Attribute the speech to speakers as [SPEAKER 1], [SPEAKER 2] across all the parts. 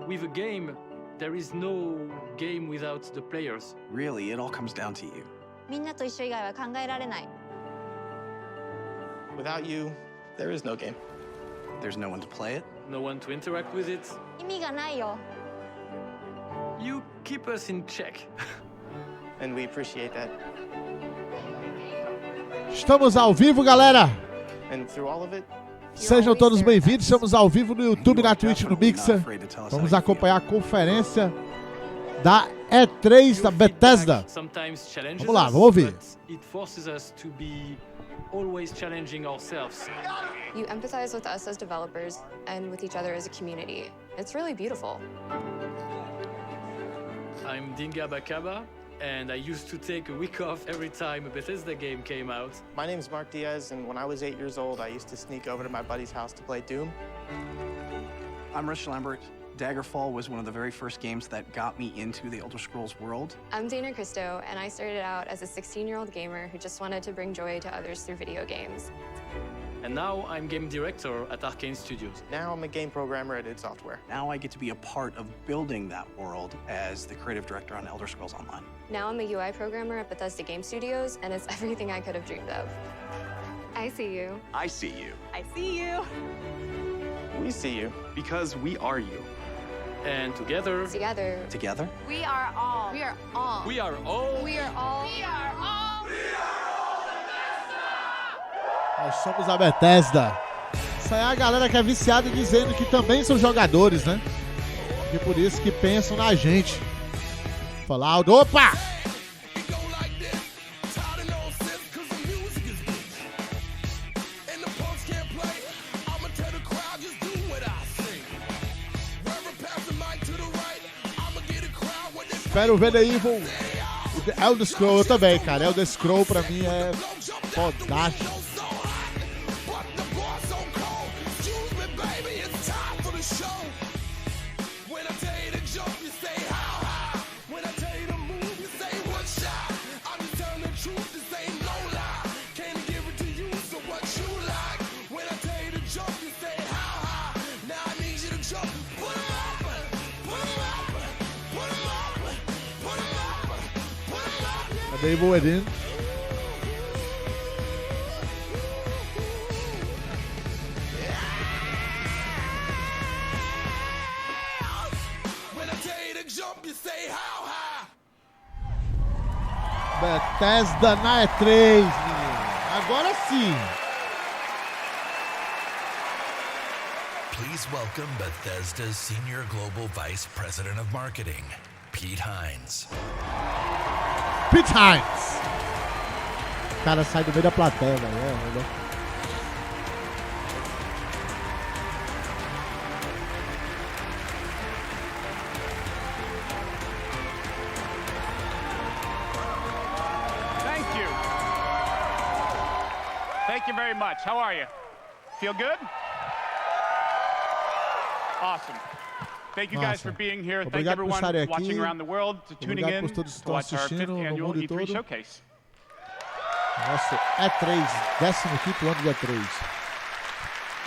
[SPEAKER 1] with a game, there is no game without the players.
[SPEAKER 2] Really, it all comes down to you.
[SPEAKER 3] みんなと一緒以外は考えられない。
[SPEAKER 4] Without you, there is no game.
[SPEAKER 2] There's no one to play it.
[SPEAKER 1] No one to interact with it.
[SPEAKER 3] 意味がないよ。
[SPEAKER 1] You keep us in check.
[SPEAKER 4] And we appreciate that.
[SPEAKER 5] Estamos ao vivo, galera.
[SPEAKER 4] And through all of it,
[SPEAKER 5] Sejam todos bem-vindos. Estamos ao vivo no YouTube, na Twitch, no Mixer. Vamos acompanhar a conferência da E3 da Bethesda. Vamos lá, vamos ouvir.
[SPEAKER 1] It forces us to be always challenging ourselves.
[SPEAKER 6] You empathize with us as developers and with each other as a community. It's really beautiful.
[SPEAKER 1] I'm Dinga Bakaba, and I used to take a week off every time a Bethesda game came out.
[SPEAKER 4] my name's Mark Diaz, and when I was 8 years old, I used to sneak over to my buddy's house to play Doom.
[SPEAKER 2] I'm Rich Lambert. Daggerfall was one of the very first games that got me into the Elder Scrolls world.
[SPEAKER 6] I'm Dana Christo, and I started out as a 16-year-old gamer who just wanted to bring joy to others through video games.
[SPEAKER 1] And now I'm game director at Arcane Studios.
[SPEAKER 4] Now I'm a game programmer at id Software.
[SPEAKER 2] Now I get to be a part of building that world as the creative director on Elder Scrolls Online.
[SPEAKER 6] Now I'm a UI programmer at Bethesda Game Studios, and it's everything I could have dreamed of. I see you.
[SPEAKER 7] I see you.
[SPEAKER 6] I see you.
[SPEAKER 4] We see you.
[SPEAKER 7] Because we are you.
[SPEAKER 1] And together,
[SPEAKER 2] Together?
[SPEAKER 3] We are all.
[SPEAKER 6] We are all.
[SPEAKER 1] we are all.
[SPEAKER 6] We are all. We are all.
[SPEAKER 5] Nós somos a Bethesda. Isso aí é a galera que é viciada dizendo que também são jogadores, né? E por isso que pensam na gente. Falar, opa! Espero ver The Evil, o Elder Scroll eu também, cara. Elder Scroll pra mim é fantástico. The Evil Within. Bethesda na E3, menino. Agora sim.
[SPEAKER 8] Please welcome Bethesda's Senior Global Vice President of Marketing, Pete Hines.
[SPEAKER 5] Pete Hines. O cara sai do meio da plateia, velho.
[SPEAKER 9] Thank you very much. How are you? Feel good? Awesome. Thank you guys for being here. Thank everyone watching around the world to tuning in to watch our 5th annual E3 showcase.
[SPEAKER 5] Nossa, E3, 15º ano de E3.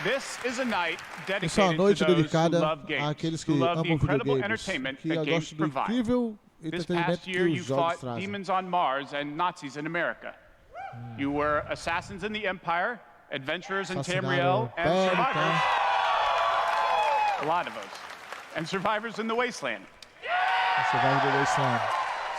[SPEAKER 9] This is a night
[SPEAKER 5] Essa é uma
[SPEAKER 9] dedicated
[SPEAKER 5] noite
[SPEAKER 9] to those who
[SPEAKER 5] dedicada
[SPEAKER 9] love games,
[SPEAKER 5] àqueles
[SPEAKER 9] who
[SPEAKER 5] que
[SPEAKER 9] love the
[SPEAKER 5] amam
[SPEAKER 9] incredible
[SPEAKER 5] videogames,
[SPEAKER 9] entertainment
[SPEAKER 5] que
[SPEAKER 9] that games
[SPEAKER 5] gostam do
[SPEAKER 9] provide.
[SPEAKER 5] incrível
[SPEAKER 9] This
[SPEAKER 5] entretenimento
[SPEAKER 9] past
[SPEAKER 5] que
[SPEAKER 9] year,
[SPEAKER 5] os
[SPEAKER 9] you
[SPEAKER 5] jogos
[SPEAKER 9] fought
[SPEAKER 5] trazem.
[SPEAKER 9] demons on Mars and Nazis in America. You were assassins in the Empire, adventurers in Tamriel, and survivors. A lot of us. And survivors in the Wasteland.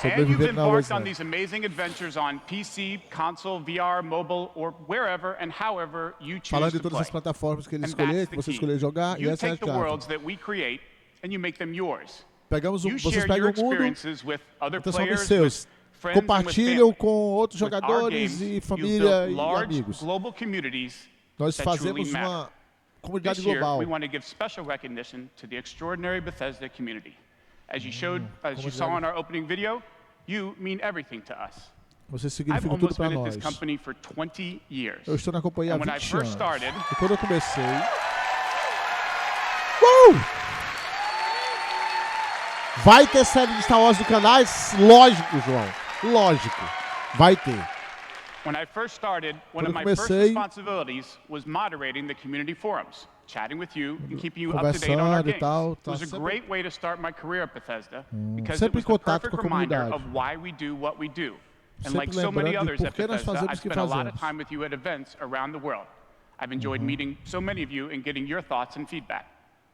[SPEAKER 9] And you've embarked on these amazing adventures on PC, console, VR, mobile, or wherever and however you choose
[SPEAKER 5] Falando de
[SPEAKER 9] to
[SPEAKER 5] todas
[SPEAKER 9] play.
[SPEAKER 5] as plataformas que ele
[SPEAKER 9] And
[SPEAKER 5] escolher,
[SPEAKER 9] that's
[SPEAKER 5] que
[SPEAKER 9] the
[SPEAKER 5] você
[SPEAKER 9] key.
[SPEAKER 5] escolher jogar, e
[SPEAKER 9] You
[SPEAKER 5] essa é a
[SPEAKER 9] take the
[SPEAKER 5] chave.
[SPEAKER 9] worlds that we create and you make them yours.
[SPEAKER 5] Pegamos
[SPEAKER 9] You
[SPEAKER 5] vocês
[SPEAKER 9] share your
[SPEAKER 5] pegam o mundo,
[SPEAKER 9] experiences with other
[SPEAKER 5] então são os
[SPEAKER 9] players,
[SPEAKER 5] seus.
[SPEAKER 9] with friends, and with
[SPEAKER 5] Compartilham
[SPEAKER 9] family.
[SPEAKER 5] com outros
[SPEAKER 9] With our
[SPEAKER 5] jogadores
[SPEAKER 9] games,
[SPEAKER 5] e
[SPEAKER 9] you've
[SPEAKER 5] família
[SPEAKER 9] built
[SPEAKER 5] e
[SPEAKER 9] large
[SPEAKER 5] amigos.
[SPEAKER 9] global communities
[SPEAKER 5] Nós
[SPEAKER 9] that truly
[SPEAKER 5] fazemos
[SPEAKER 9] matter.
[SPEAKER 5] uma comunidade
[SPEAKER 9] This year,
[SPEAKER 5] global.
[SPEAKER 9] we want to give special recognition to the extraordinary Bethesda community. As you saw in our opening video, you mean everything to us.
[SPEAKER 5] Você
[SPEAKER 9] I've
[SPEAKER 5] significa tudo
[SPEAKER 9] almost
[SPEAKER 5] para
[SPEAKER 9] been at
[SPEAKER 5] nós.
[SPEAKER 9] this company for 20 years.
[SPEAKER 5] Eu estou na companhia há
[SPEAKER 9] And when I
[SPEAKER 5] 20
[SPEAKER 9] first
[SPEAKER 5] anos.
[SPEAKER 9] started,
[SPEAKER 5] E quando eu comecei... Vai ter série de Star Wars do canal? Lógico, João. Lógico. Vai ter.
[SPEAKER 9] When I first started, one of my
[SPEAKER 5] Quando eu
[SPEAKER 9] first
[SPEAKER 5] comecei-
[SPEAKER 9] responsibilities was moderating the community forums, chatting with you and keeping you up to date on our
[SPEAKER 5] Conversando e
[SPEAKER 9] games.
[SPEAKER 5] tal,
[SPEAKER 9] It
[SPEAKER 5] tá
[SPEAKER 9] was a
[SPEAKER 5] sempre-
[SPEAKER 9] great way to start my career at Bethesda because it
[SPEAKER 5] sempre
[SPEAKER 9] was
[SPEAKER 5] em
[SPEAKER 9] the
[SPEAKER 5] contato
[SPEAKER 9] perfect
[SPEAKER 5] com a
[SPEAKER 9] reminder
[SPEAKER 5] comunidade.
[SPEAKER 9] of why we do what we do. And
[SPEAKER 5] Sempre
[SPEAKER 9] like so many
[SPEAKER 5] lembrando de
[SPEAKER 9] others at
[SPEAKER 5] por que nós
[SPEAKER 9] Bethesda,
[SPEAKER 5] fazemos
[SPEAKER 9] I've
[SPEAKER 5] o que
[SPEAKER 9] spent a lot of
[SPEAKER 5] fazemos.
[SPEAKER 9] time with you at events around the world. I've enjoyed meeting so many of you and getting your thoughts and feedback.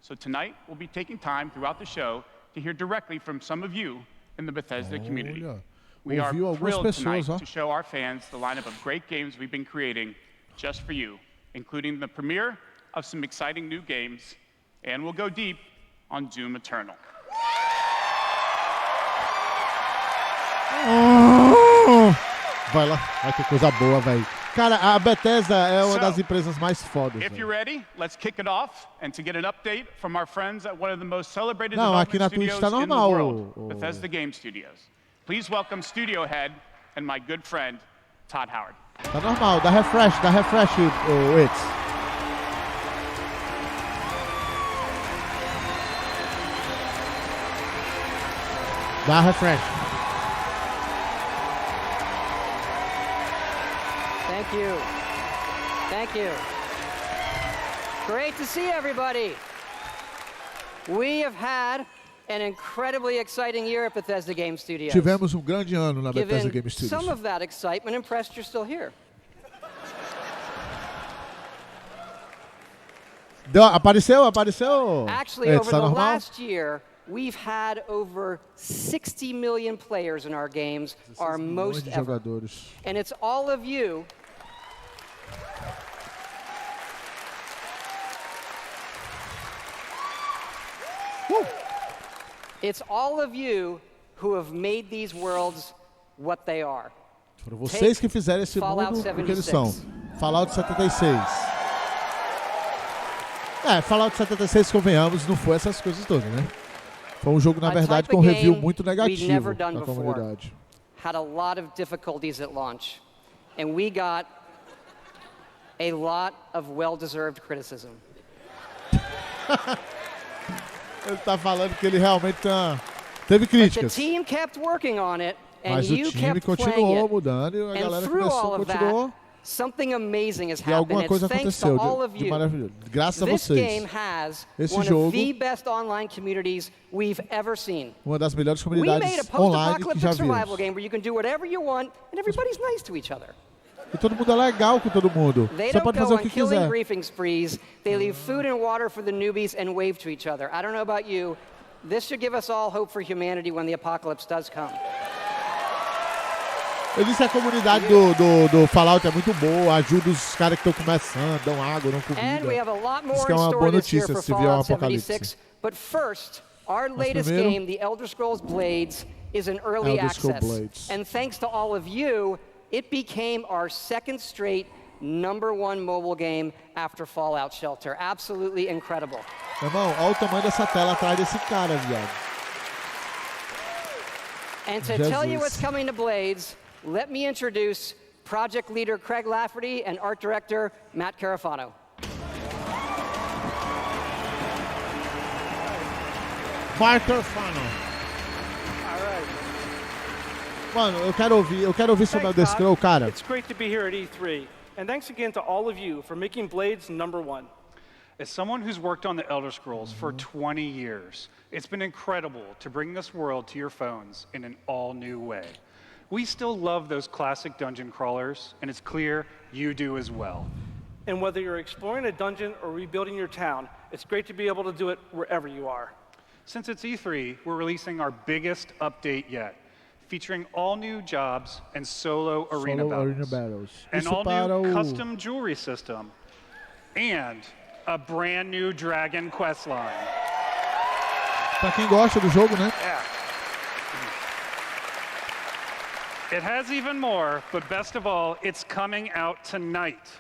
[SPEAKER 9] So tonight, we'll be taking time throughout the show to hear directly from some of you in the Bethesda community.
[SPEAKER 5] Olha,
[SPEAKER 9] We are
[SPEAKER 5] ouviu algumas
[SPEAKER 9] thrilled tonight
[SPEAKER 5] pessoas, ó.
[SPEAKER 9] to show our fans the lineup of great games we've been creating just for you, including the premiere of some exciting new games, and we'll go deep on Doom Eternal.
[SPEAKER 5] Vai lá, vai que coisa boa, velho. Cara, a Bethesda é uma
[SPEAKER 9] So,
[SPEAKER 5] das empresas mais fodas.
[SPEAKER 9] If you're
[SPEAKER 5] velho.
[SPEAKER 9] ready, let's kick it off and to get an update from our friends at one of the most celebrated
[SPEAKER 5] Não, aqui
[SPEAKER 9] development
[SPEAKER 5] na Twitch
[SPEAKER 9] studios
[SPEAKER 5] tá
[SPEAKER 9] in the
[SPEAKER 5] normal,
[SPEAKER 9] world,
[SPEAKER 5] o-
[SPEAKER 9] Bethesda Game Studios. Please welcome studio head and my good friend, Todd Howard.
[SPEAKER 5] Tá normal, dá refresh, o It's. Dá refresh.
[SPEAKER 7] Thank you. Thank you. Great to see everybody. We have had an incredibly exciting year at Bethesda Game Studios.
[SPEAKER 5] Tivemos um grande ano na Bethesda Game
[SPEAKER 7] Given
[SPEAKER 5] Studios.
[SPEAKER 7] some of that excitement, impressed you're still here.
[SPEAKER 5] Apareceu?
[SPEAKER 7] Actually,
[SPEAKER 5] It's,
[SPEAKER 7] over
[SPEAKER 5] tá
[SPEAKER 7] the
[SPEAKER 5] normal?
[SPEAKER 7] last year, we've had over 60 million players in our games, our
[SPEAKER 5] Milhões
[SPEAKER 7] most
[SPEAKER 5] de
[SPEAKER 7] ever.
[SPEAKER 5] jogadores.
[SPEAKER 7] And it's all of you It's all of you who have made these worlds what they are.
[SPEAKER 5] Foram vocês que fizeram esse
[SPEAKER 7] Fallout
[SPEAKER 5] mundo o que eles
[SPEAKER 7] 76.
[SPEAKER 5] são. Fallout 76. Fallout 76, convenhamos, não foi essas coisas todas, né? Foi um jogo, na
[SPEAKER 7] A
[SPEAKER 5] verdade,
[SPEAKER 7] type
[SPEAKER 5] com um
[SPEAKER 7] of
[SPEAKER 5] review
[SPEAKER 7] game
[SPEAKER 5] muito
[SPEAKER 7] we'd
[SPEAKER 5] negativo
[SPEAKER 7] never done
[SPEAKER 5] da
[SPEAKER 7] before.
[SPEAKER 5] comunidade.
[SPEAKER 7] Had a lot of difficulties at launch, and we got a lot of well-deserved criticism.
[SPEAKER 5] Ele tá falando que ele realmente teve
[SPEAKER 7] But the
[SPEAKER 5] críticas.
[SPEAKER 7] team kept working on it, and
[SPEAKER 5] Mas o
[SPEAKER 7] you
[SPEAKER 5] time
[SPEAKER 7] kept playing
[SPEAKER 5] continuou
[SPEAKER 7] it.
[SPEAKER 5] mudando e a
[SPEAKER 7] And
[SPEAKER 5] galera
[SPEAKER 7] through all
[SPEAKER 5] começou,
[SPEAKER 7] of
[SPEAKER 5] continuou.
[SPEAKER 7] that, something amazing has
[SPEAKER 5] E
[SPEAKER 7] happened.
[SPEAKER 5] alguma
[SPEAKER 7] It's
[SPEAKER 5] coisa
[SPEAKER 7] thanks to
[SPEAKER 5] aconteceu
[SPEAKER 7] all of
[SPEAKER 5] de
[SPEAKER 7] you.
[SPEAKER 5] maravilhoso. Graças a
[SPEAKER 7] This game
[SPEAKER 5] vocês.
[SPEAKER 7] has
[SPEAKER 5] Esse
[SPEAKER 7] one
[SPEAKER 5] jogo,
[SPEAKER 7] of the best online communities we've ever seen.
[SPEAKER 5] uma das melhores
[SPEAKER 7] We made a
[SPEAKER 5] comunidades online que
[SPEAKER 7] post-apocalyptic
[SPEAKER 5] já
[SPEAKER 7] survival
[SPEAKER 5] vimos.
[SPEAKER 7] game where you can do whatever you want and everybody's nice to each other.
[SPEAKER 5] E todo mundo é legal com todo mundo.
[SPEAKER 7] They
[SPEAKER 5] Você
[SPEAKER 7] don't
[SPEAKER 5] pode
[SPEAKER 7] go
[SPEAKER 5] fazer o
[SPEAKER 7] on
[SPEAKER 5] que
[SPEAKER 7] killing
[SPEAKER 5] quiser.
[SPEAKER 7] griefing sprees. They leave food and water for the newbies and wave to each other. I don't know about you. This should give us all hope for humanity when the apocalypse does come.
[SPEAKER 5] Eu disse que a comunidade do Fallout é muito boa, ajuda os caras que estão começando, dão água, dão comida.
[SPEAKER 7] And we have a lot
[SPEAKER 5] Isso
[SPEAKER 7] more
[SPEAKER 5] que é
[SPEAKER 7] in
[SPEAKER 5] uma
[SPEAKER 7] store
[SPEAKER 5] boa
[SPEAKER 7] this year
[SPEAKER 5] notícia
[SPEAKER 7] for
[SPEAKER 5] se vier um
[SPEAKER 7] Fallout
[SPEAKER 5] apocalipse.
[SPEAKER 7] 76. But first, our latest
[SPEAKER 5] primeiro,
[SPEAKER 7] game, The Elder Scrolls Blades, is in early
[SPEAKER 5] Elder Scrolls
[SPEAKER 7] access.
[SPEAKER 5] Blades.
[SPEAKER 7] And thanks to all of you, it became our second straight #1 mobile game after Fallout Shelter. Absolutely incredible.
[SPEAKER 5] Irmão, olha o tamanho dessa tela atrás desse cara, viado.
[SPEAKER 7] And to tell you what's coming to Blades, let me introduce project leader Craig Lafferty and art director Matt Carafano.
[SPEAKER 5] Microfone. Mano, eu quero ouvir sobre o The Scroll, cara.
[SPEAKER 10] It's great to be here at E3, and thanks again to all of you for making Blades #1.
[SPEAKER 11] As someone who's worked on the Elder Scrolls for 20 years, it's been incredible to bring this world to your phones in an all-new way. We still love those classic dungeon crawlers, and it's clear you do as well.
[SPEAKER 10] And whether you're exploring a dungeon or rebuilding your town, it's great to be able to do it wherever you are.
[SPEAKER 11] Since it's E3, we're releasing our biggest update yet, featuring all new jobs and solo arena battles. An
[SPEAKER 5] Isso
[SPEAKER 11] all
[SPEAKER 5] para
[SPEAKER 11] new
[SPEAKER 5] o...
[SPEAKER 11] custom jewelry system, and a brand new dragon quest line.
[SPEAKER 5] Pra quem gosta do jogo, né?
[SPEAKER 11] Yeah. It has even more, but best of all, it's coming out tonight.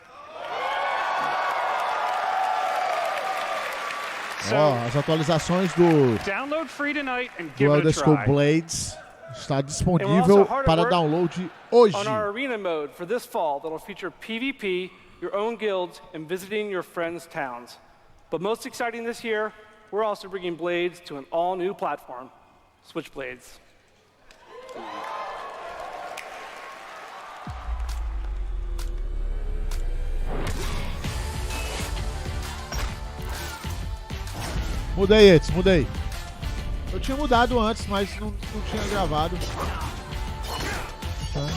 [SPEAKER 5] Ó, as atualizações do
[SPEAKER 11] Download free tonight and give
[SPEAKER 5] Elder
[SPEAKER 11] it a
[SPEAKER 5] Scrolls
[SPEAKER 11] try.
[SPEAKER 5] Blades está
[SPEAKER 10] And we're
[SPEAKER 5] disponível
[SPEAKER 10] also hard at
[SPEAKER 5] para
[SPEAKER 10] work
[SPEAKER 5] download hoje.
[SPEAKER 10] on our arena mode for this fall that'll feature PvP, your own guilds, and visiting your friends' towns. But most exciting this year, we're also bringing Blades to an all-new platform, Switchblades.
[SPEAKER 5] Mudei, Edson, mudei. Eu tinha mudado antes, mas não tinha gravado. Tá.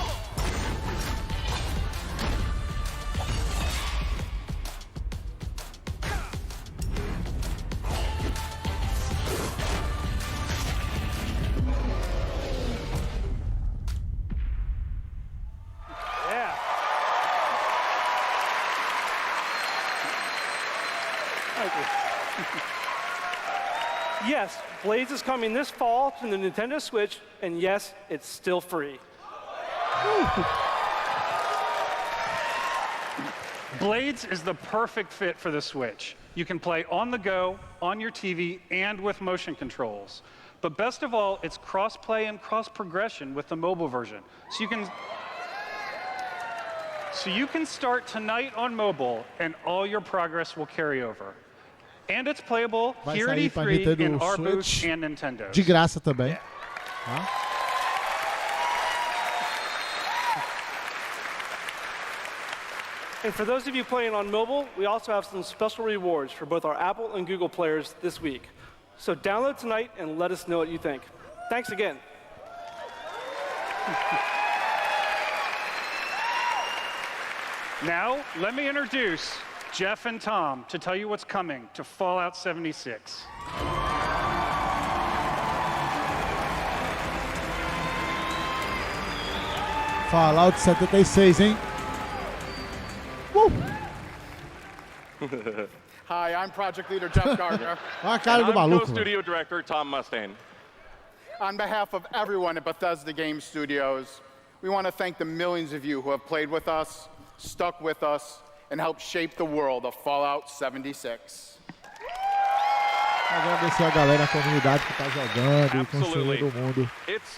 [SPEAKER 10] Yes, Blades is coming this fall to the Nintendo Switch, and yes, it's still free.
[SPEAKER 11] Blades is the perfect fit for the Switch. You can play on the go, on your TV, and with motion controls. But best of all, it's cross-play and cross-progression with the mobile version. So you can start tonight on mobile, and all your progress will carry over. And it's playable here at E3 in our booth and Nintendo.
[SPEAKER 5] De graça também. Tá?
[SPEAKER 10] And for those of you playing on mobile, we also have some special rewards for both our Apple and Google players this week. So download tonight and let us know what you think. Thanks again.
[SPEAKER 11] Now, let me introduce Jeff and Tom to tell you what's coming to Fallout 76.
[SPEAKER 5] Fallout 76, hein?
[SPEAKER 12] Hi, I'm Project Leader Jeff Gardner.
[SPEAKER 5] Olha a cara do maluco.
[SPEAKER 12] Co-studio director Tom Mustaine. On behalf of everyone at Bethesda Game Studios, we want to thank the millions of you who have played with us, stuck with us, and helped shape the world of Fallout 76.
[SPEAKER 5] Agradecer a galera, a comunidade que tá jogando e construindo o mundo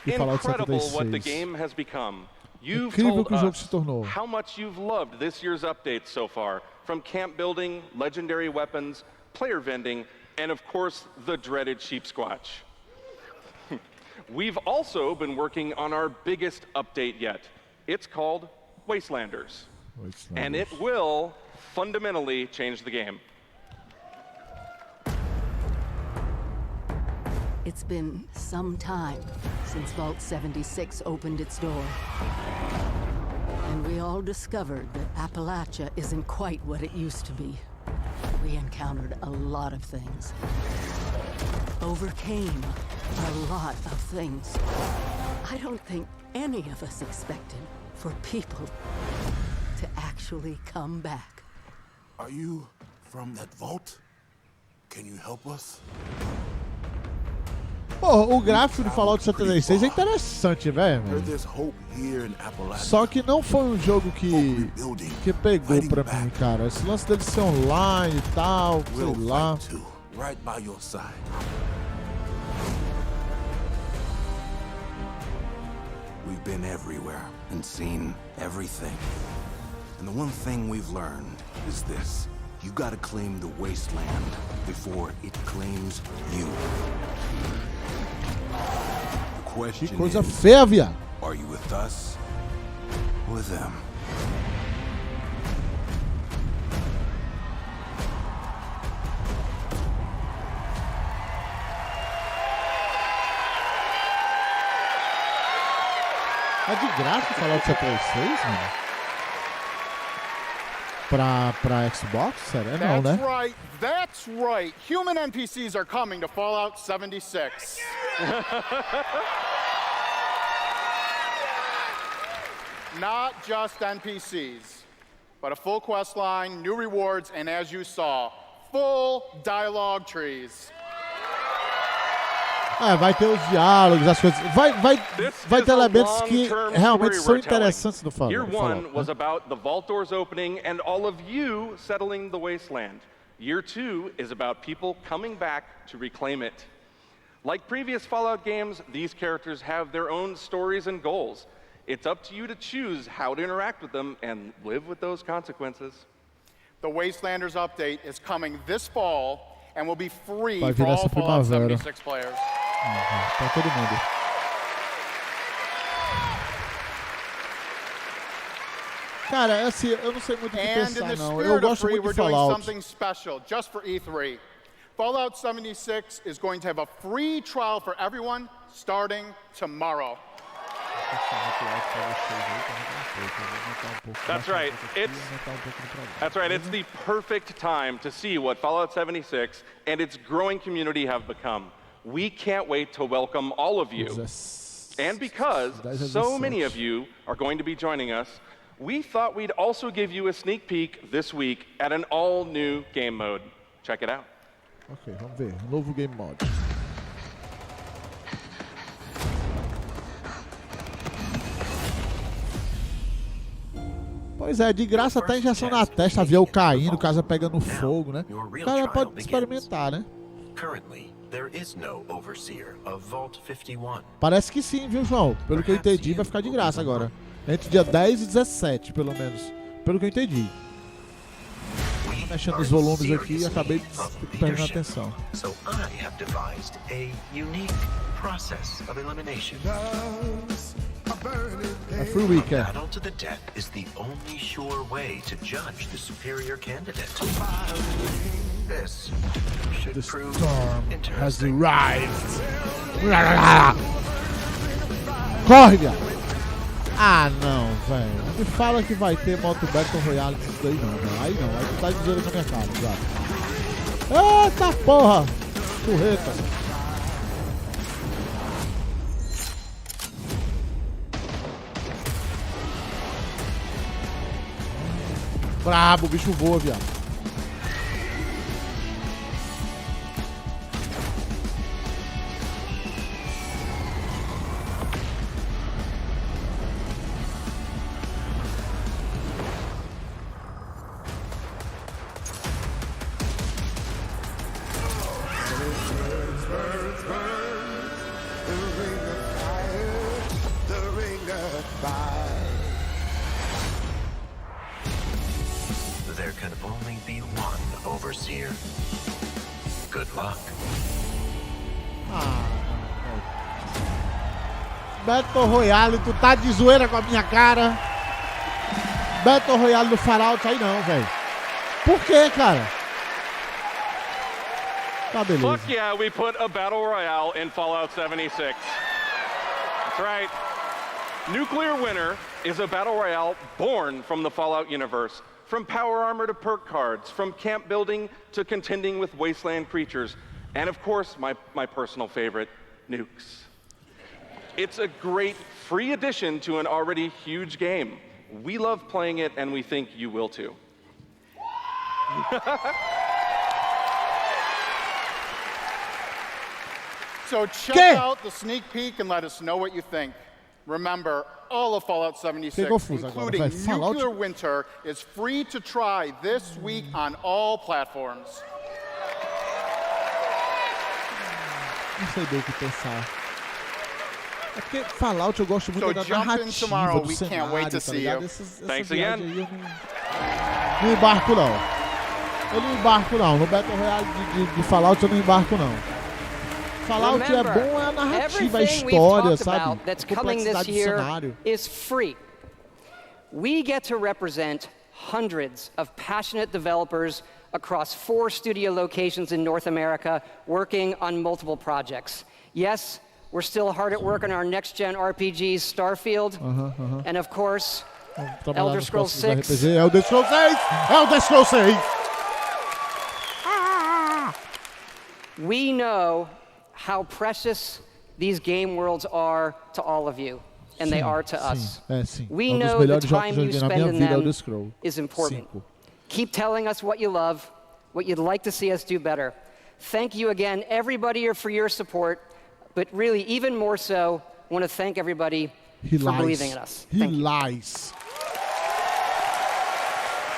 [SPEAKER 5] de Fallout 76.
[SPEAKER 13] What the game has become. You've
[SPEAKER 5] Incrível
[SPEAKER 13] told
[SPEAKER 5] que o jogo se
[SPEAKER 13] us
[SPEAKER 5] tornou.
[SPEAKER 13] how much you've loved this year's updates so far, from camp building, legendary weapons, player vending, and of course, the dreaded sheep squatch. We've also been working on our biggest update yet. It's called Wastelanders. And it will fundamentally change the game.
[SPEAKER 14] It's been some time since Vault 76 opened its door. And we all discovered that Appalachia isn't quite what it used to be. We encountered a lot of things. Overcame a lot of things. I don't think any of us expected for people to actually come back.
[SPEAKER 15] Are you from that vault? Can you help us?
[SPEAKER 5] Pô, o gráfico de Fallout 76 é interessante, velho. Só que não foi um jogo que pegou pra mim, cara. Esse lance dele ser online e tal, sei lá.
[SPEAKER 15] Right by your side. We've been everywhere and seen everything. And the one thing we've learned is this. You gotta claim the wasteland before it claims you. The question
[SPEAKER 5] Que coisa
[SPEAKER 15] is,
[SPEAKER 5] feia, viado.
[SPEAKER 15] are you with us or them?
[SPEAKER 5] É de graça o Fallout 76, mano? Pra Xbox? Sério? Não, né?
[SPEAKER 12] That's right. Human NPCs are coming to Fallout 76. Not just NPCs, but a full quest line, new rewards, and as you saw, full dialogue trees.
[SPEAKER 5] É, vai ter os diálogos, as coisas. Vai ter elementos que realmente são interessantes no Fallout.
[SPEAKER 13] Year one was about the vault doors opening and all of you settling the wasteland. Year two is about people coming back to reclaim it. Like previous Fallout games, these characters have their own stories and goals. It's up to you to choose how to interact with them and live with those consequences.
[SPEAKER 12] The Wastelanders update is coming this fall and will be free
[SPEAKER 5] Vai
[SPEAKER 12] for
[SPEAKER 5] vir
[SPEAKER 12] all
[SPEAKER 5] essa
[SPEAKER 12] Fallout
[SPEAKER 5] primavera.
[SPEAKER 12] 76 players.
[SPEAKER 5] Pra todo mundo. Cara, assim, eu não sei muito o que
[SPEAKER 12] And in
[SPEAKER 5] pensar,
[SPEAKER 12] the
[SPEAKER 5] não.
[SPEAKER 12] spirit
[SPEAKER 5] Eu
[SPEAKER 12] of
[SPEAKER 5] gosto
[SPEAKER 12] free,
[SPEAKER 5] muito
[SPEAKER 12] we're
[SPEAKER 5] de
[SPEAKER 12] doing
[SPEAKER 5] Fallout.
[SPEAKER 12] something special just for E3. Fallout 76 is going to have a free trial for everyone starting tomorrow.
[SPEAKER 13] That's right. It's the perfect time to see what Fallout 76 and its growing community have become. We can't wait to welcome all of you. And because so many of you are going to be joining us, we thought we'd also give you a sneak peek this week at an all-new game mode. Check it out.
[SPEAKER 5] Ok, vamos ver. Novo game mode. Pois é, de graça até injeção na testa, avião caindo, casa pegando fogo, né? O cara pode experimentar, né? Parece que sim, viu, João? Pelo que eu entendi, vai ficar de graça agora. Entre dia 10 e 17, pelo menos. Pelo que eu entendi. Tô mexendo nos volumes aqui e acabei prestando atenção. É free week, é.
[SPEAKER 16] Battle to the death is the only sure way to judge the superior candidate. This should prove
[SPEAKER 5] Has
[SPEAKER 16] interesting.
[SPEAKER 5] arrived. Corre, viado. Ah, não, velho. Não me fala que vai ter moto Battle Royale nisso daí, não, velho. Aí não, aí tu tá dizendo na minha cara, já. Eita porra! Porreta. Brabo, o bicho voa, viado.
[SPEAKER 16] There can only be one overseer. Good luck.
[SPEAKER 5] Battle Royale, tu tá de zoeira com a minha cara. Battle Royale do Fallout aí não, velho. Por que, cara? Tá beleza.
[SPEAKER 13] Fuck yeah, we put a battle royale in Fallout 76. That's right. Nuclear Winter is a battle royale born from the Fallout universe. From power armor to perk cards, from camp building to contending with wasteland creatures, and of course, my personal favorite, nukes. It's a great free addition to an already huge game. We love playing it, and we think you will too.
[SPEAKER 12] So check out the sneak peek and let us know what you think. Remember, all of Fallout 76, including Nuclear Winter, is free to try this week on all platforms.
[SPEAKER 5] Não sei bem o que pensar. É porque Fallout eu gosto muito da narrativa, do cenário, tá ligado?
[SPEAKER 13] Thanks again.
[SPEAKER 5] Aí eu não embarco não. Eu não embarco não. No Battle Royale de Fallout eu não embarco não. Fallout é bom, é a narrativa, a história, sabe?
[SPEAKER 7] That's coming this year is free. We get to represent hundreds of passionate developers across 4 studio locations in North America working on multiple projects. Yes, we're still hard at work on our next-gen RPGs, Starfield, and of course, Elder Scrolls 6.
[SPEAKER 5] Elder Scrolls 6! Elder Scrolls 6!
[SPEAKER 7] We know how precious these game worlds are to all of you, and they are to us. We know the time you spend in them is important. Keep telling us what you love, what you'd like to see us do better. Thank you again, everybody, for your support, but really, even more so, I want to thank everybody for believing in us.
[SPEAKER 5] He lies.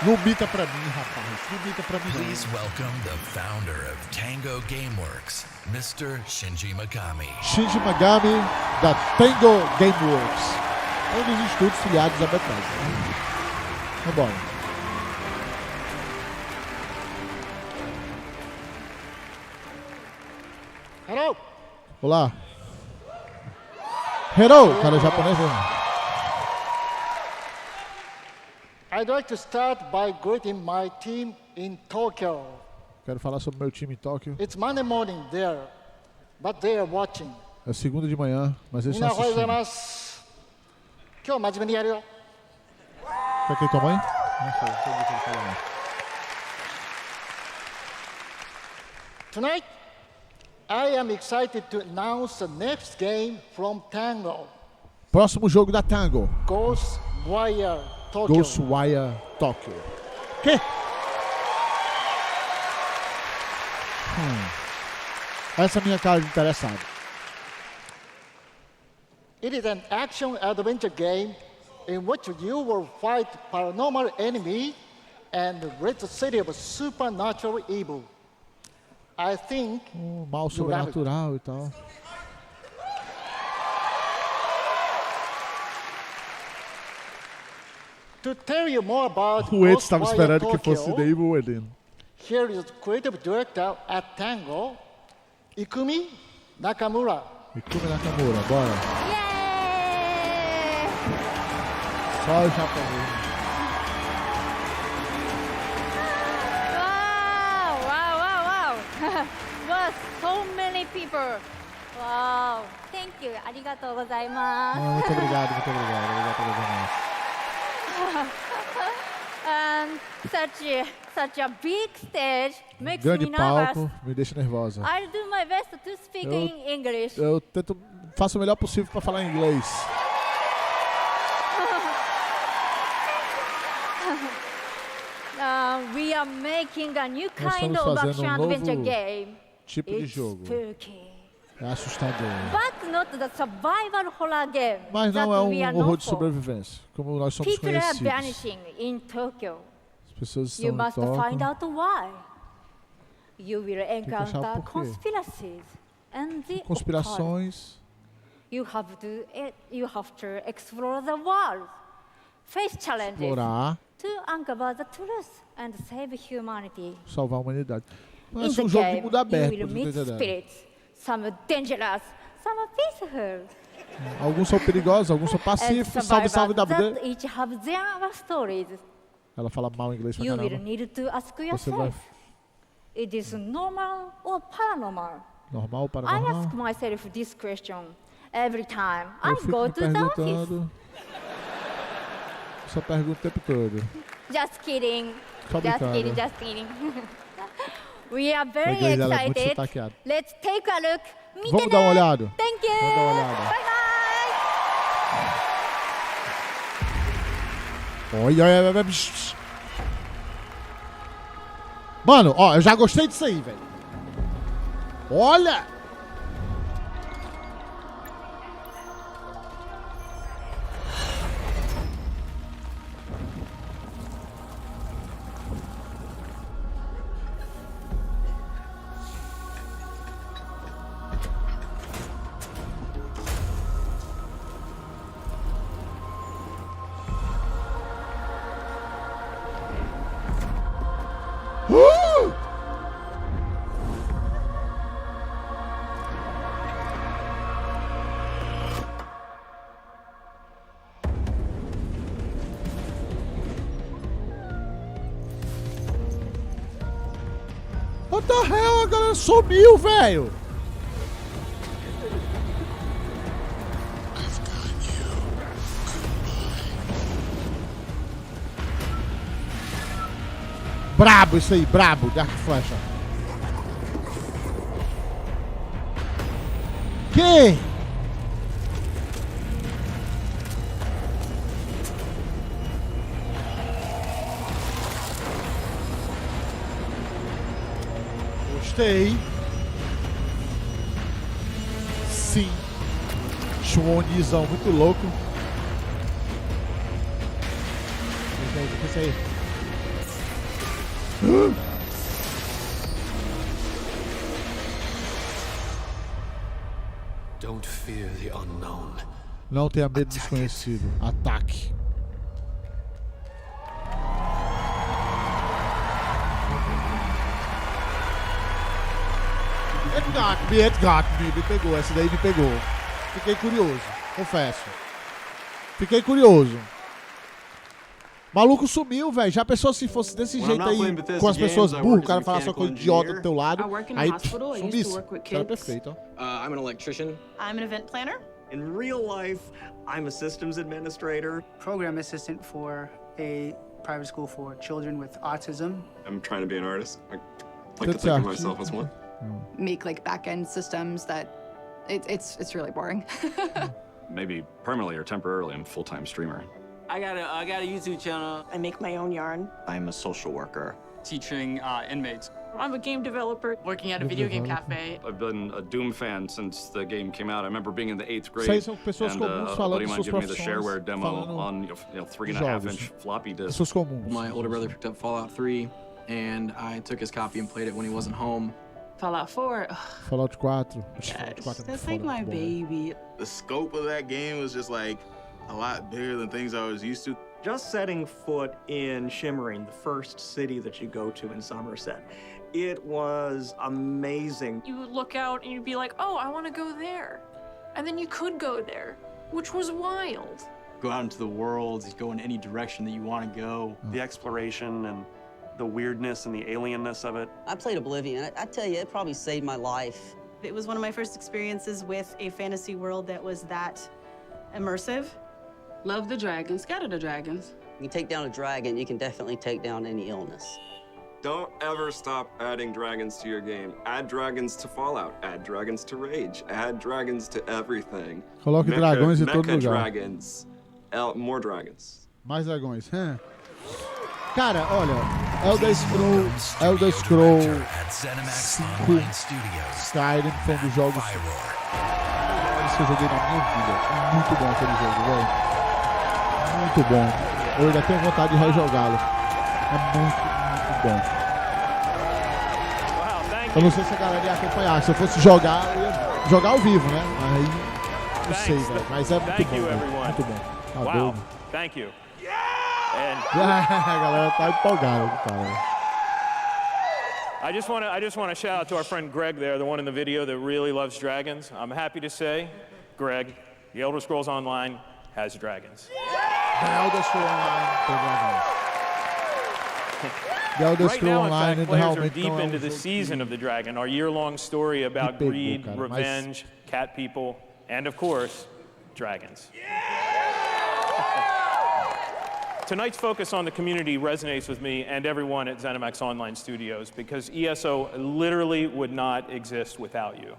[SPEAKER 5] Não bita pra mim, rapaz. Não bita pra mim.
[SPEAKER 8] Please welcome the founder of Tango Gameworks, Mr. Shinji Megami.
[SPEAKER 5] Shinji Megami, da Tango Gameworks. Um dos estúdios filiados à Bethesda. Vambora.
[SPEAKER 17] Hello.
[SPEAKER 5] Olá. Hello, cara japonês.
[SPEAKER 17] I'd like to start by greeting my team in Tokyo.
[SPEAKER 5] Quero falar sobre meu time em Tóquio.
[SPEAKER 17] It's Monday morning there, but they are watching.
[SPEAKER 5] É segunda de manhã, mas eles estão assistindo. Quer que tua mãe? Não sei, não sei o que ele fala mais.
[SPEAKER 17] Tonight, I am excited to announce the next game from Tango.
[SPEAKER 5] Próximo jogo da Tango.
[SPEAKER 17] Ghostwire Tokyo.
[SPEAKER 5] Ghostwire Tokyo. Que? Essa é a minha cara de interessado.
[SPEAKER 17] It is an action-adventure game in which you will fight paranormal enemy and rid the city of supernatural evil. I think
[SPEAKER 5] mal sobrenatural e tal.
[SPEAKER 17] To tell you more about
[SPEAKER 5] O Ed estava esperando que fosse The Evil Within.
[SPEAKER 17] Here is creative director at Tango, Ikumi Nakamura.
[SPEAKER 5] Ikumi Nakamura, bora. Só o japonês.
[SPEAKER 3] Wow, so many people. Wow, thank you. ありがとうございます。
[SPEAKER 5] Muito obrigado, muito obrigado. Obrigado por
[SPEAKER 3] Such a big stage makes
[SPEAKER 5] Grande
[SPEAKER 3] me nervous.
[SPEAKER 5] palco me deixa nervosa.
[SPEAKER 3] I'll do my best to speak in English.
[SPEAKER 5] Eu faço o melhor possível para falar inglês.
[SPEAKER 3] We are making a new kind of action-adventure game.
[SPEAKER 5] Tipo de jogo. É assustador.
[SPEAKER 3] But not the survival horror game.
[SPEAKER 5] Mas não é um horror de sobrevivência, como nós somos
[SPEAKER 3] People are
[SPEAKER 5] conhecidos.
[SPEAKER 3] vanishing in Tokyo.
[SPEAKER 5] As pessoas estão
[SPEAKER 3] You
[SPEAKER 5] em
[SPEAKER 3] must
[SPEAKER 5] Tóquio.
[SPEAKER 3] find out why. You will
[SPEAKER 5] que achar
[SPEAKER 3] encounter
[SPEAKER 5] por quê.
[SPEAKER 3] conspiracies and the occult.
[SPEAKER 5] Conspirações.
[SPEAKER 3] You have to explore the world, face challenges,
[SPEAKER 5] Explorar.
[SPEAKER 3] to uncover the truth and save humanity.
[SPEAKER 5] Salvar a humanidade. Mas
[SPEAKER 3] In
[SPEAKER 5] é
[SPEAKER 3] the
[SPEAKER 5] um jogo de
[SPEAKER 3] game,
[SPEAKER 5] mundo aberto,
[SPEAKER 3] you will
[SPEAKER 5] pra
[SPEAKER 3] meet
[SPEAKER 5] você entender.
[SPEAKER 3] spirits, some dangerous, some peaceful.
[SPEAKER 5] Alguns são perigosos, alguns são pacíficos. Salve, salve,
[SPEAKER 3] that
[SPEAKER 5] WD.
[SPEAKER 3] each have their stories.
[SPEAKER 5] Ela fala mal inglês pra
[SPEAKER 3] You will
[SPEAKER 5] caramba.
[SPEAKER 3] need to ask
[SPEAKER 5] Você vai
[SPEAKER 3] yourself, it is normal or paranormal?
[SPEAKER 5] normal ou
[SPEAKER 3] I
[SPEAKER 5] paranormal?
[SPEAKER 3] ask myself this question every time
[SPEAKER 5] Eu
[SPEAKER 3] I
[SPEAKER 5] fico
[SPEAKER 3] go
[SPEAKER 5] me
[SPEAKER 3] to the office.
[SPEAKER 5] perguntando. Só pergunto o tempo todo.
[SPEAKER 3] Just kidding.
[SPEAKER 5] Só
[SPEAKER 3] Just
[SPEAKER 5] brincando.
[SPEAKER 3] kidding, just kidding. We are
[SPEAKER 5] O
[SPEAKER 3] very
[SPEAKER 5] inglês dela é muito
[SPEAKER 3] excited.
[SPEAKER 5] sotaqueado.
[SPEAKER 3] Let's take a look.
[SPEAKER 5] Vamos dar uma olhada.
[SPEAKER 3] Thank you.
[SPEAKER 5] Vamos dar uma olhada.
[SPEAKER 3] Bye bye.
[SPEAKER 5] Olha, olha. Mano, ó, eu já gostei disso aí, velho. Olha! What the hell? A galera sumiu, velho! Brabo isso aí, brabo, de arco e flecha. Que? Gostei. Sim. Chuonizão muito louco. Esse aí.
[SPEAKER 16] Don't fear the unknown.
[SPEAKER 5] Não tenha medo do desconhecido. Ataque. It got me. Me pegou. Essa daí me pegou. Fiquei curioso. Confesso. Fiquei curioso. Maluco sumiu, velho. Já pensou se fosse desse jeito aí, com as pessoas burras, o cara falar só coisa idiota do teu lado, aí sumisse. Era perfeito, ó.
[SPEAKER 18] I'm an electrician.
[SPEAKER 19] I'm an event planner.
[SPEAKER 18] In real life, I'm a systems administrator.
[SPEAKER 20] Program assistant for a private school for children with autism.
[SPEAKER 21] I'm trying to be an artist. I like to think of myself as one.
[SPEAKER 22] Make like back-end systems that it's really boring.
[SPEAKER 21] Maybe permanently or temporarily, I'm a full-time streamer.
[SPEAKER 23] I got a YouTube channel.
[SPEAKER 19] I make my own yarn.
[SPEAKER 18] I'm a social worker.
[SPEAKER 23] Teaching inmates.
[SPEAKER 19] I'm a game developer working at a video game cafe.
[SPEAKER 21] I've been a Doom fan since the game came out. I remember being in the 8th grade.
[SPEAKER 5] Isso aí são pessoas comuns falando
[SPEAKER 21] buddy of mine
[SPEAKER 5] suas
[SPEAKER 21] gave me the
[SPEAKER 5] profissões,
[SPEAKER 21] shareware demo on 3.5-inch floppy disk.
[SPEAKER 5] Pessoas comuns.
[SPEAKER 18] My older brother picked up Fallout 3, and I took his copy and played it when he wasn't home.
[SPEAKER 19] Fallout 4.
[SPEAKER 5] Fallout 4.
[SPEAKER 19] That's like my baby.
[SPEAKER 24] The scope of that game was just like a lot bigger than things I was used to.
[SPEAKER 18] Just setting foot in Shimmering, the first city that you go to in Somerset, it was amazing.
[SPEAKER 19] You would look out and you'd be like, oh, I want to go there. And then you could go there, which was wild.
[SPEAKER 25] Go out into the world, go in any direction that you want to go.
[SPEAKER 26] The exploration and the weirdness and the alienness of it.
[SPEAKER 27] I played Oblivion. I tell you, it probably saved my life.
[SPEAKER 28] It was one of my first experiences with a fantasy world that was that immersive.
[SPEAKER 19] Love the dragons. Scatter the dragons.
[SPEAKER 27] You take down a dragon, you can definitely take down any illness.
[SPEAKER 21] Don't ever stop adding dragons to your game. Add dragons to Fallout. Add dragons to Rage. Add dragons to everything.
[SPEAKER 5] Coloque dragões em todo lugar.
[SPEAKER 21] Dragons. More dragons.
[SPEAKER 5] Mais dragões. Cara, olha, Elder Scrolls 5 Skyrim foi um dos jogos que eu joguei na minha vida. Muito bom aquele jogo, velho. Muito bom. Eu ainda tenho vontade de rejogá-lo. É muito bom. Eu não sei se a galera ia acompanhar. Se eu fosse jogar, eu ia jogar ao vivo, né? Aí, não sei, velho. Mas é muito bom, velho. Muito bom. Tá doido.
[SPEAKER 29] Thank you.
[SPEAKER 5] A galera tá empolgada, cara.
[SPEAKER 29] I just want to shout out to our friend Greg there, the one in the video that really loves dragons. I'm happy to say, Greg, the Elder Scrolls Online has dragons.
[SPEAKER 5] The Elder Scrolls Online tem dragões. The Elder Scrolls Online,
[SPEAKER 29] in fact, players are deep into the season of the dragon, our year-long story about greed, revenge, cat people, and of course, dragons. Tonight's focus on the community resonates with me and everyone at ZeniMax Online Studios because ESO literally would not exist without you.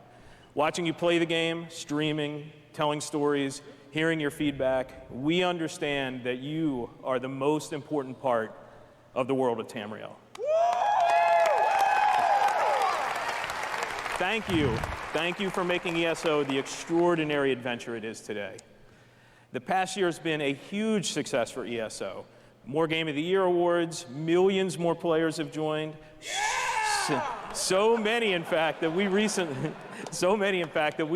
[SPEAKER 29] Watching you play the game, streaming, telling stories, hearing your feedback, we understand that you are the most important part of the world of Tamriel. Thank you. Thank you for making ESO the extraordinary adventure it is today. The past year has been a huge success for ESO. More Game of the Year awards, millions more players have joined. So many, in fact, that we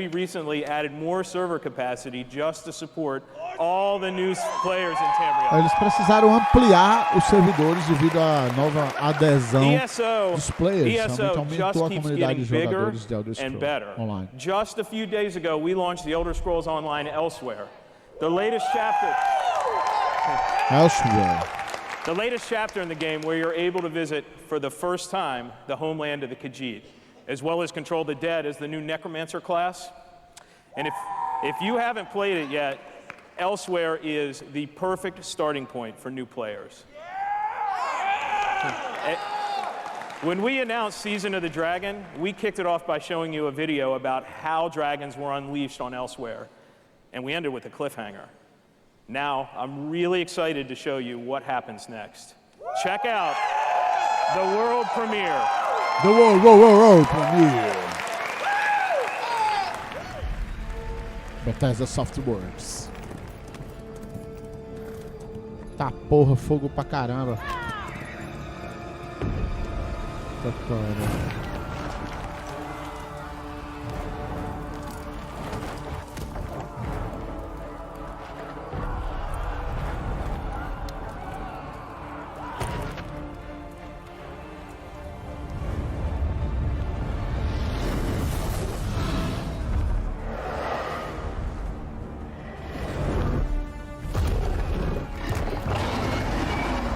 [SPEAKER 29] recently added more server capacity just to support all the new players in Tamriel.
[SPEAKER 5] Eles precisaram ampliar os servidores devido à nova adesão dos players.
[SPEAKER 29] ESO
[SPEAKER 5] aumentou a comunidade de jogadores de Elder
[SPEAKER 29] Scrolls
[SPEAKER 5] Online.
[SPEAKER 29] Just a few days ago, we launched the Elder Scrolls Online Elsewhere. The latest chapter.
[SPEAKER 5] Elsewhere.
[SPEAKER 29] The latest chapter in the game where you're able to visit for the first time the homeland of the Khajiit, as well as control the dead as the new Necromancer class. And if you haven't played it yet, Elsewhere is the perfect starting point for new players. When we announced Season of the Dragon, we kicked it off by showing you a video about how dragons were unleashed on Elsewhere. And we ended with a cliffhanger. Now, I'm really excited to show you what happens next. Check out the world premiere.
[SPEAKER 5] The world premiere. Bethesda Softworks. Tá porra, fogo pra caramba. Tá cara.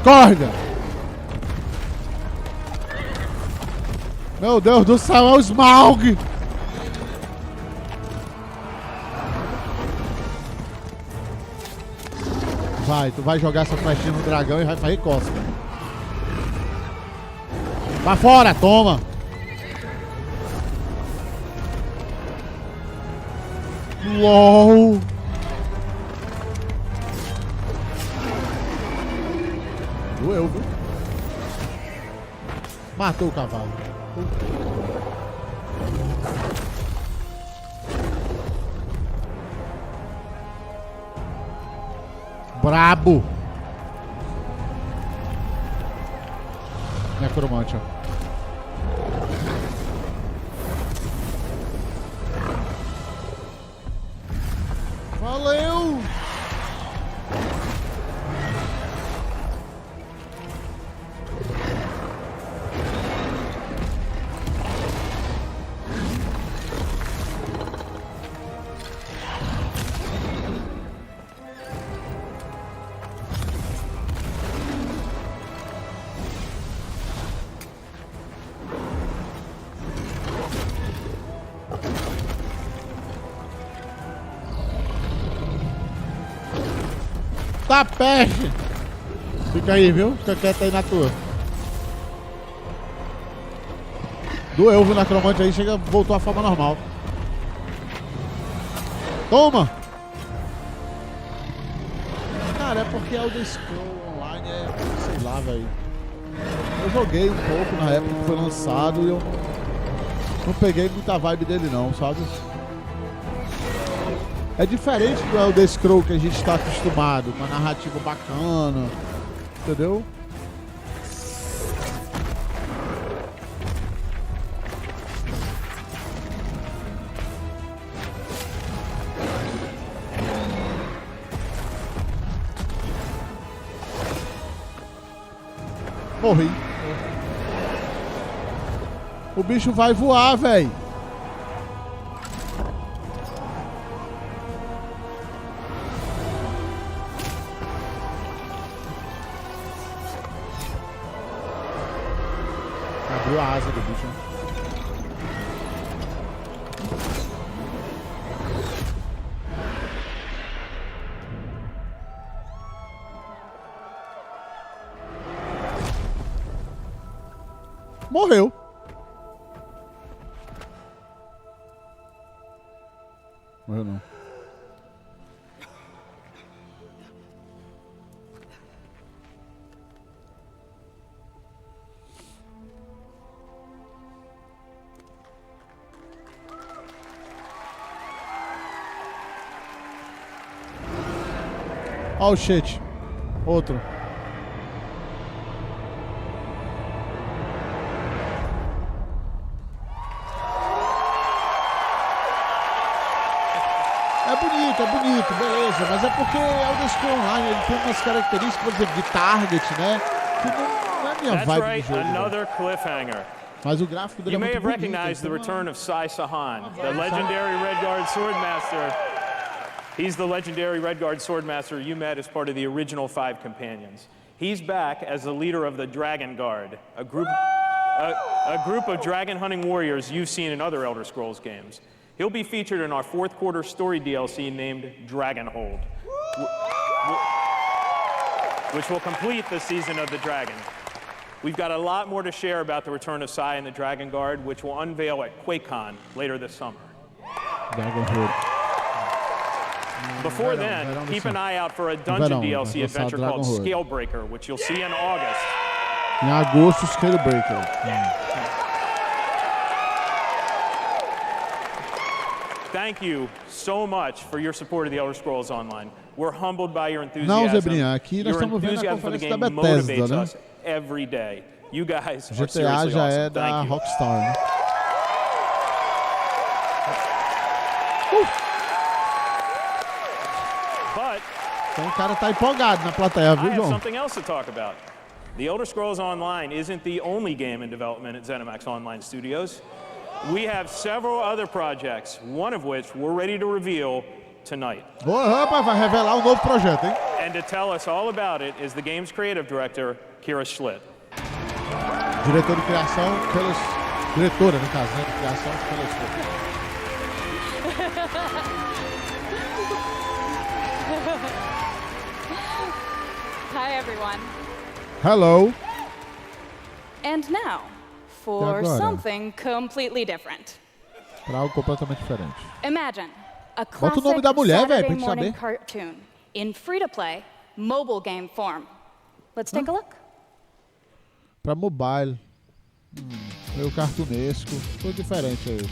[SPEAKER 5] Acorda! Meu Deus do céu, é o Smaug! Vai, tu vai jogar essa flechinha no dragão e vai fazer cosca. Vai fora, toma! LOL! Doeu, viu? Matou o cavalo. Brabo! Necromante, ó. Valeu! Tá peste! Fica aí, viu? Fica quieto aí na tua. Doeu, viu? Necromante aí, chega, voltou à forma normal. Toma! Cara, é porque Elder Scrolls Online é, sei lá, velho. Eu joguei um pouco na época que foi lançado e eu não peguei muita vibe dele não, sabe? É diferente do Elder Scrolls que a gente está acostumado, com a narrativa bacana, entendeu? Morri. O bicho vai voar, velho. Abriu a asa do bicho. Morreu. Morreu não. Oh shit. Outro. É bonito, beleza, mas é porque Elder Scrolls Online ele tem umas características, por exemplo, de target, né? Que não é minha vibe do jogo.
[SPEAKER 29] Another cliffhanger.
[SPEAKER 5] Mas o gráfico dele
[SPEAKER 29] You
[SPEAKER 5] é
[SPEAKER 29] may
[SPEAKER 5] muito
[SPEAKER 29] have
[SPEAKER 5] bonito.
[SPEAKER 29] recognized the return of Sai Sahan, the legendary Redguard Swordmaster. He's the legendary Redguard Swordmaster you met as part of the original 5 companions. He's back as the leader of the Dragon Guard, a group of dragon hunting warriors you've seen in other Elder Scrolls games. He'll be featured in our 4th quarter story DLC named Dragonhold, which will complete the season of the Dragon. We've got a lot more to share about the return of Sai and the Dragon Guard, which we'll unveil at QuakeCon later this summer.
[SPEAKER 5] Dragonhold.
[SPEAKER 29] Before then, keep an eye out for a dungeon DLC adventure called Scalebreaker, which you'll see in August.
[SPEAKER 5] Em agosto, Scalebreaker.
[SPEAKER 29] Thank you so much for your support of the Elder Scrolls Online. We're humbled by your enthusiasm.
[SPEAKER 5] Não, Zebrinha, aqui nós estamos vendo a Conferência da Bethesda, né?
[SPEAKER 29] Every day. You guys are
[SPEAKER 5] GTA
[SPEAKER 29] seriously
[SPEAKER 5] já
[SPEAKER 29] awesome.
[SPEAKER 5] é da
[SPEAKER 29] Thank you.
[SPEAKER 5] Rockstar, né? Então o cara tá empolgado na plateia,
[SPEAKER 29] I
[SPEAKER 5] viu,
[SPEAKER 29] have
[SPEAKER 5] João?
[SPEAKER 29] something else to talk about. The Elder Scrolls Online isn't the only game in development at ZeniMax Online Studios. We have several other projects, one of which we're ready to reveal tonight.
[SPEAKER 5] Boa, rapaz, vai revelar um novo projeto, hein?
[SPEAKER 29] And to tell us all about it is the game's creative director, Kira Schlitt.
[SPEAKER 5] Diretor de criação, diretora, no caso, né, de criação, Kira Schlitt.
[SPEAKER 1] Hi, everyone.
[SPEAKER 5] Hello.
[SPEAKER 1] And now, for something completely different.
[SPEAKER 5] Para algo completamente diferente.
[SPEAKER 1] Imagine a
[SPEAKER 5] Bota o nome da
[SPEAKER 1] classic
[SPEAKER 5] mulher, velho, pra
[SPEAKER 1] Saturday
[SPEAKER 5] gente
[SPEAKER 1] morning
[SPEAKER 5] saber.
[SPEAKER 1] cartoon in free-to-play mobile game form. Let's take a look.
[SPEAKER 5] Para mobile. Meio cartunesco. Tudo diferente aí.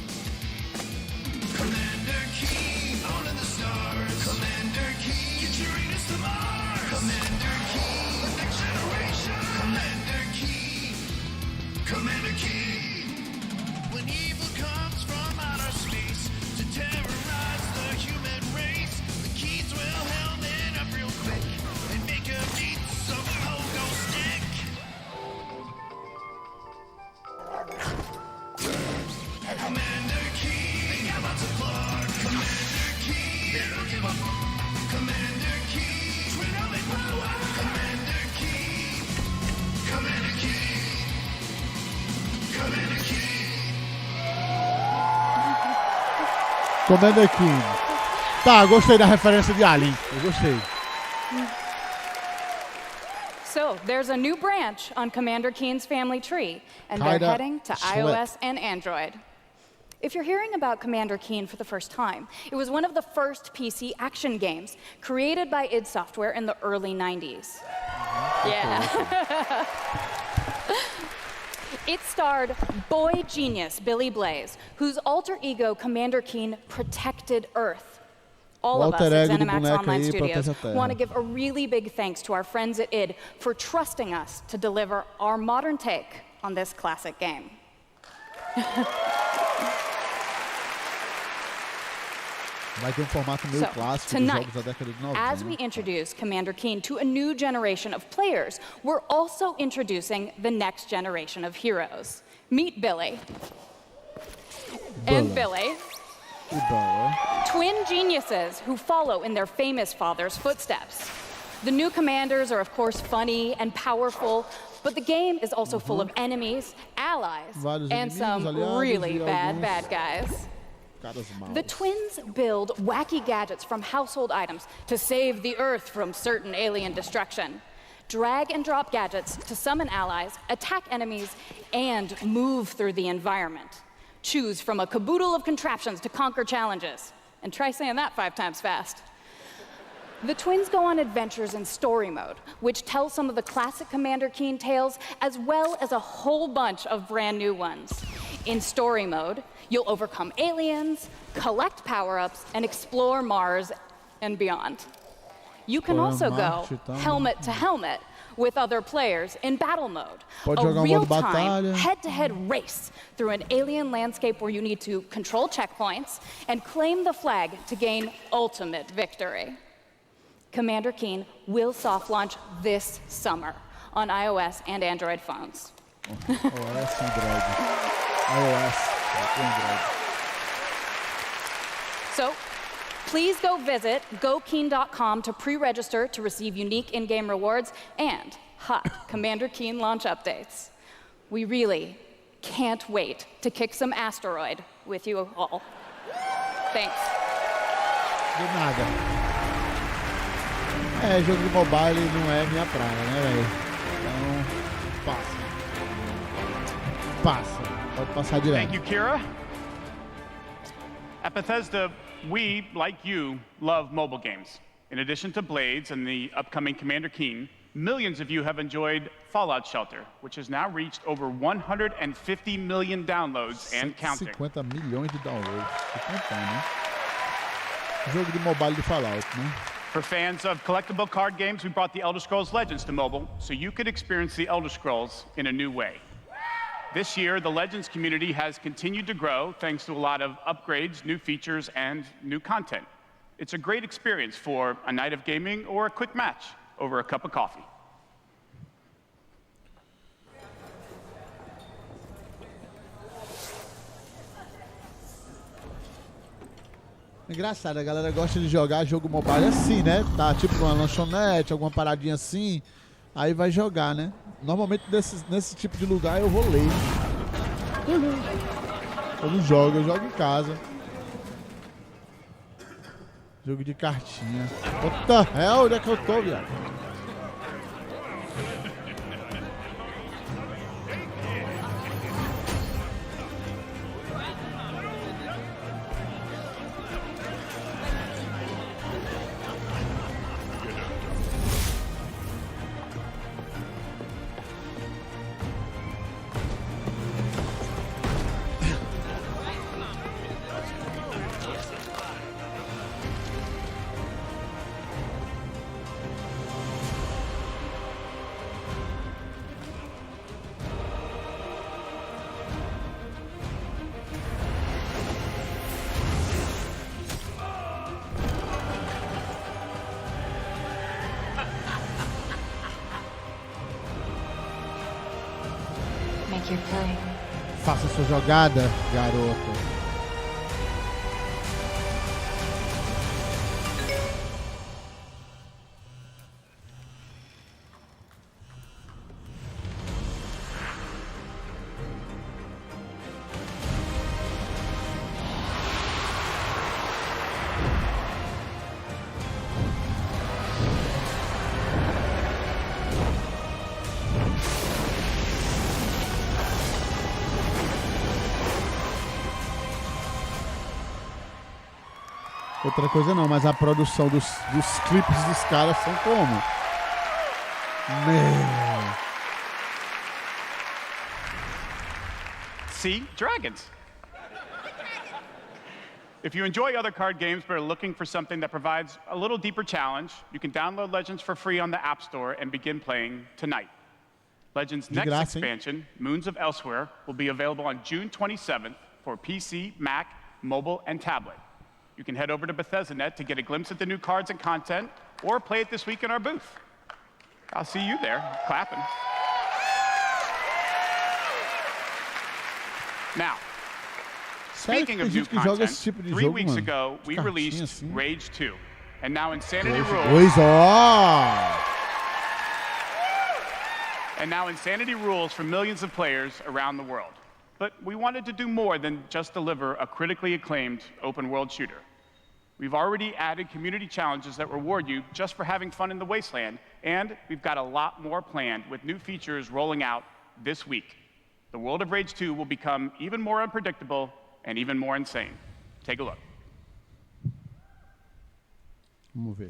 [SPEAKER 2] Commander Key, when evil comes from outer space to terrorize the human race, the keys will helm it up real quick and make a beat some pogo stick. Commander Key, they got lots of blood. Commander Key, they don't give up. Commander Key, twin only power. Commander Key, Commander Key.
[SPEAKER 5] Commander King. Tá, gostei da referência de Além. Eu gostei.
[SPEAKER 1] So, there's a new branch on Commander Keen's family tree, and they're heading to iOS and Android. If you're hearing about Commander Keen for the first time, it was one of the first PC action games created by id Software in the early 90s. Yeah. It starred boy genius Billy Blaze, whose alter ego Commander Keen protected Earth. All of us at ZeniMax Online Studios want to give a really big thanks to our friends at id for trusting us to deliver our modern take on this classic game.
[SPEAKER 5] Vai ter formato meio clássico dos jogos da década de 90.
[SPEAKER 1] As we introduce Commander Keen to a new generation of players, we're also introducing the next generation of heroes. Meet Billy. And Billy. Twin geniuses who follow in their famous father's footsteps. The new commanders are, of course, funny and powerful, but the game is also full of enemies, allies, and some really bad guys. The twins build wacky gadgets from household items to save the Earth from certain alien destruction. Drag and drop gadgets to summon allies, attack enemies, and move through the environment. Choose from a caboodle of contraptions to conquer challenges. And try saying that 5 times fast. The twins go on adventures in story mode, which tells some of the classic Commander Keen tales, as well as a whole bunch of brand new ones. In story mode, you'll overcome aliens, collect power-ups, and explore Mars and beyond. You can also go helmet to helmet with other players in battle mode. A real-time, head-to-head race through an alien landscape where you need to control checkpoints and claim the flag to gain ultimate victory. Commander Keen will soft launch this summer on iOS and Android phones.
[SPEAKER 5] iOS, Android.
[SPEAKER 1] So, please go visit gokeen.com to pre-register to receive unique in-game rewards and hot Commander Keen launch updates. We really can't wait to kick some asteroid with you all. Thanks.
[SPEAKER 5] De nada. Jogo de mobile não é minha praia, né, velho? Então, passa. Pode passar direto.
[SPEAKER 4] Thank you, Kira. At Bethesda, we, like you, love mobile games. In addition to Blades and the upcoming Commander Keen, millions of you have enjoyed Fallout Shelter, which has now reached over 150 million downloads and counting.
[SPEAKER 5] 50 milhões de downloads. Né? Jogo de mobile de Fallout, né?
[SPEAKER 4] For fans of collectible card games, we brought the Elder Scrolls Legends to mobile, so you could experience the Elder Scrolls in a new way. This year, the Legends community has continued to grow thanks to a lot of upgrades, new features, and new content. It's a great experience for a night of gaming or a quick match over a cup of coffee.
[SPEAKER 5] Engraçado, a galera gosta de jogar jogo mobile assim, né? Tá tipo uma lanchonete, alguma paradinha assim. Aí vai jogar, né? Normalmente nesse tipo de lugar eu vou ler. Eu não jogo, eu jogo em casa. Jogo de cartinha. What the hell? Onde é que eu tô, viado? Faça sua jogada, garoto. Outra coisa não, mas a produção dos clipes dos caras são como? Meu.
[SPEAKER 4] See? Dragons. If you enjoy other card games but are looking for something that provides a little deeper challenge, you can download Legends for free on the App Store and begin playing tonight. Legends' next expansion, Moons of Elsewhere, will be available on June 27th for PC, Mac, mobile, and tablet. You can head over to Bethesda.net to get a glimpse at the new cards and content, or play it this week in our booth. I'll see you there, clapping. Now, speaking of new content, 3 weeks ago, we released Rage 2, and now Insanity Rules... And now Insanity rules for millions of players around the world. But we wanted to do more than just deliver a critically acclaimed open-world shooter. We've already added community challenges that reward you just for having fun in the wasteland, and we've got a lot more planned with new features rolling out this week. The world of Rage 2 will become even more unpredictable and even more insane. Take a look.
[SPEAKER 5] Vamos ver.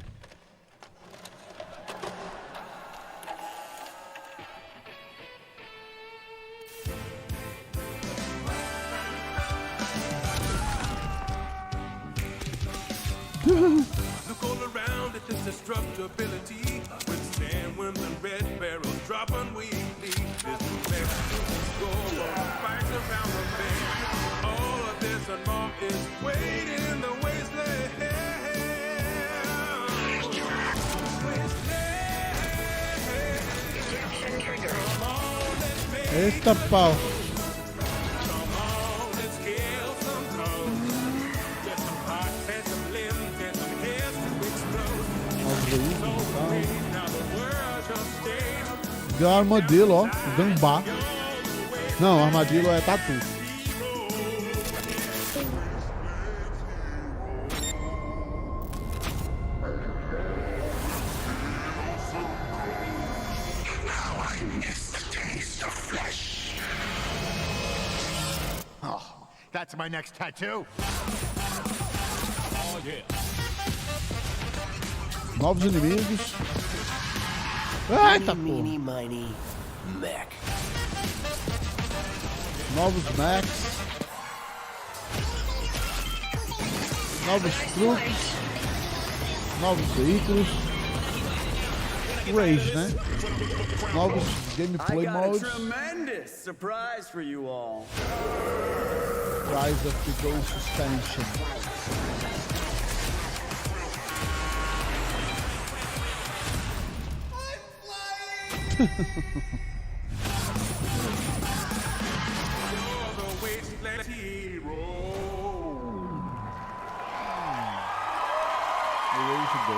[SPEAKER 2] Look all around at this destructibility. Withstand when the red barrels drop unweekly. There's no left go on fights around the bend. All of this and more is waiting in the wasteland.
[SPEAKER 5] Eita pau. Deu um armadilho, ó. Gambá. Não, armadilho é tatu.
[SPEAKER 2] Oh, that's my next tattoo. Oh, yeah.
[SPEAKER 5] Novos inimigos. Eita, porra. Novos Macs. Novos truques. Novos veículos. Rage, né? Novos gameplay modes.
[SPEAKER 6] Tremendous surprise for you all.
[SPEAKER 5] Rise of the Ghost Expansion. Parte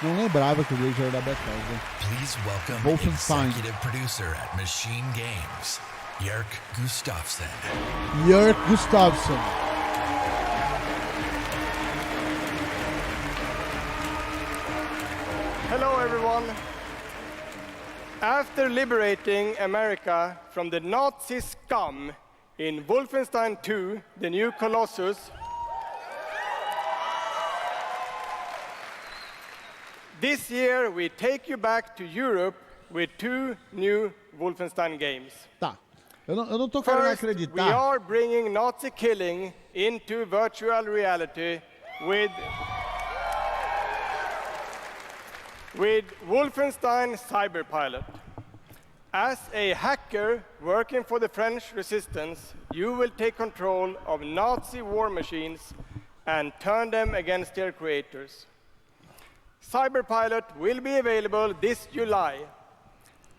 [SPEAKER 5] 2. Não lembrava que o jogo já era da Bethesda.
[SPEAKER 7] Please welcome
[SPEAKER 5] Wolfenstein.
[SPEAKER 7] executive producer at Machine Games, Jörg Gustafsson.
[SPEAKER 5] Jörg Gustafsson.
[SPEAKER 8] Hello, everyone. After liberating America from the Nazi scum in Wolfenstein 2, The New Colossus, this year we take you back to Europe with 2 new Wolfenstein games.
[SPEAKER 5] Tá. Eu não tô querendo
[SPEAKER 8] First, we
[SPEAKER 5] acreditar.
[SPEAKER 8] are bringing Nazi killing into virtual reality with Wolfenstein Cyberpilot. As a hacker working for the French resistance, you will take control of Nazi war machines and turn them against their creators. Cyberpilot will be available this July,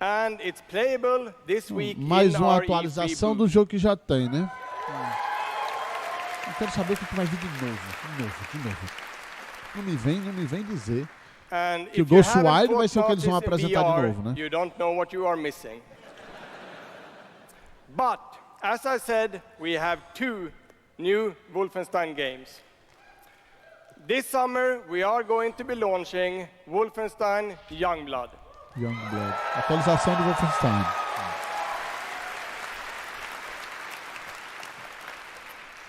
[SPEAKER 8] and it's playable this week
[SPEAKER 5] Mais
[SPEAKER 8] in
[SPEAKER 5] uma
[SPEAKER 8] our
[SPEAKER 5] atualização
[SPEAKER 8] E3
[SPEAKER 5] do jogo que já tem, né? Eu quero saber o que vai vir de novo. Não me vem dizer
[SPEAKER 8] And
[SPEAKER 5] que o
[SPEAKER 8] if you haven't
[SPEAKER 5] Ghostwire vai ser o que eles vão
[SPEAKER 8] fought Nazis in
[SPEAKER 5] apresentar de
[SPEAKER 8] VR,
[SPEAKER 5] novo, né?
[SPEAKER 8] You don't know what you are missing. But, as I said, we have 2 new Wolfenstein games. This summer, we are going to be launching Wolfenstein Youngblood.
[SPEAKER 5] Youngblood. Atualização do Wolfenstein.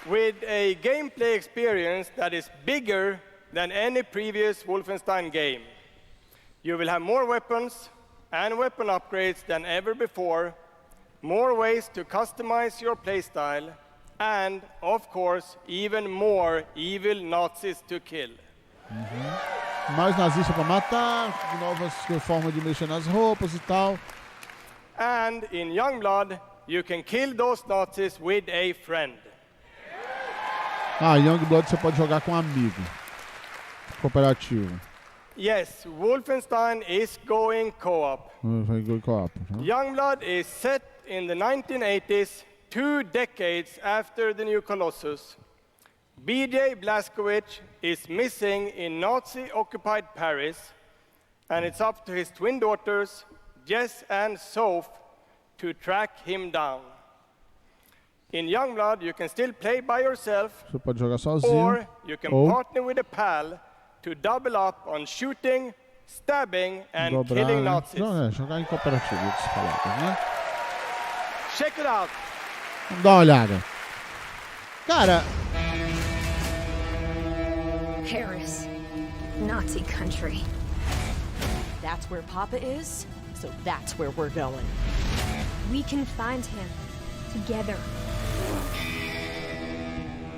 [SPEAKER 8] With a gameplay experience that is bigger than any previous Wolfenstein game. You will have more weapons and weapon upgrades than ever before, more ways to customize your playstyle, and, of course, even more evil Nazis to kill.
[SPEAKER 5] Mais nazista pra matar, novas formas de mexer nas roupas e tal.
[SPEAKER 8] And in Youngblood, you can kill those Nazis with a friend.
[SPEAKER 5] Youngblood você pode jogar com um amigo. Cooperativo.
[SPEAKER 8] Yes, Wolfenstein is going co-op.
[SPEAKER 5] Vai go co-op.
[SPEAKER 8] Youngblood is set in the 1980s, 2 decades after the new Colossus. BJ Blazkowicz is missing in Nazi-occupied Paris, and it's up to his twin daughters, Jess and Soph, to track him down. In Youngblood, you can still play by yourself,
[SPEAKER 5] Você pode jogar sozinho.
[SPEAKER 8] or you can
[SPEAKER 5] ou
[SPEAKER 8] partner with a pal to double up on shooting, stabbing, and
[SPEAKER 5] dobrar,
[SPEAKER 8] killing
[SPEAKER 5] né?
[SPEAKER 8] Nazis.
[SPEAKER 5] Não, jogar em cooperativo, outras palavras, né?
[SPEAKER 8] Check it out.
[SPEAKER 5] Vamos dar uma olhada. Cara,
[SPEAKER 9] Paris, Nazi country.
[SPEAKER 1] That's where Papa is, so that's where we're going.
[SPEAKER 9] We can find him together.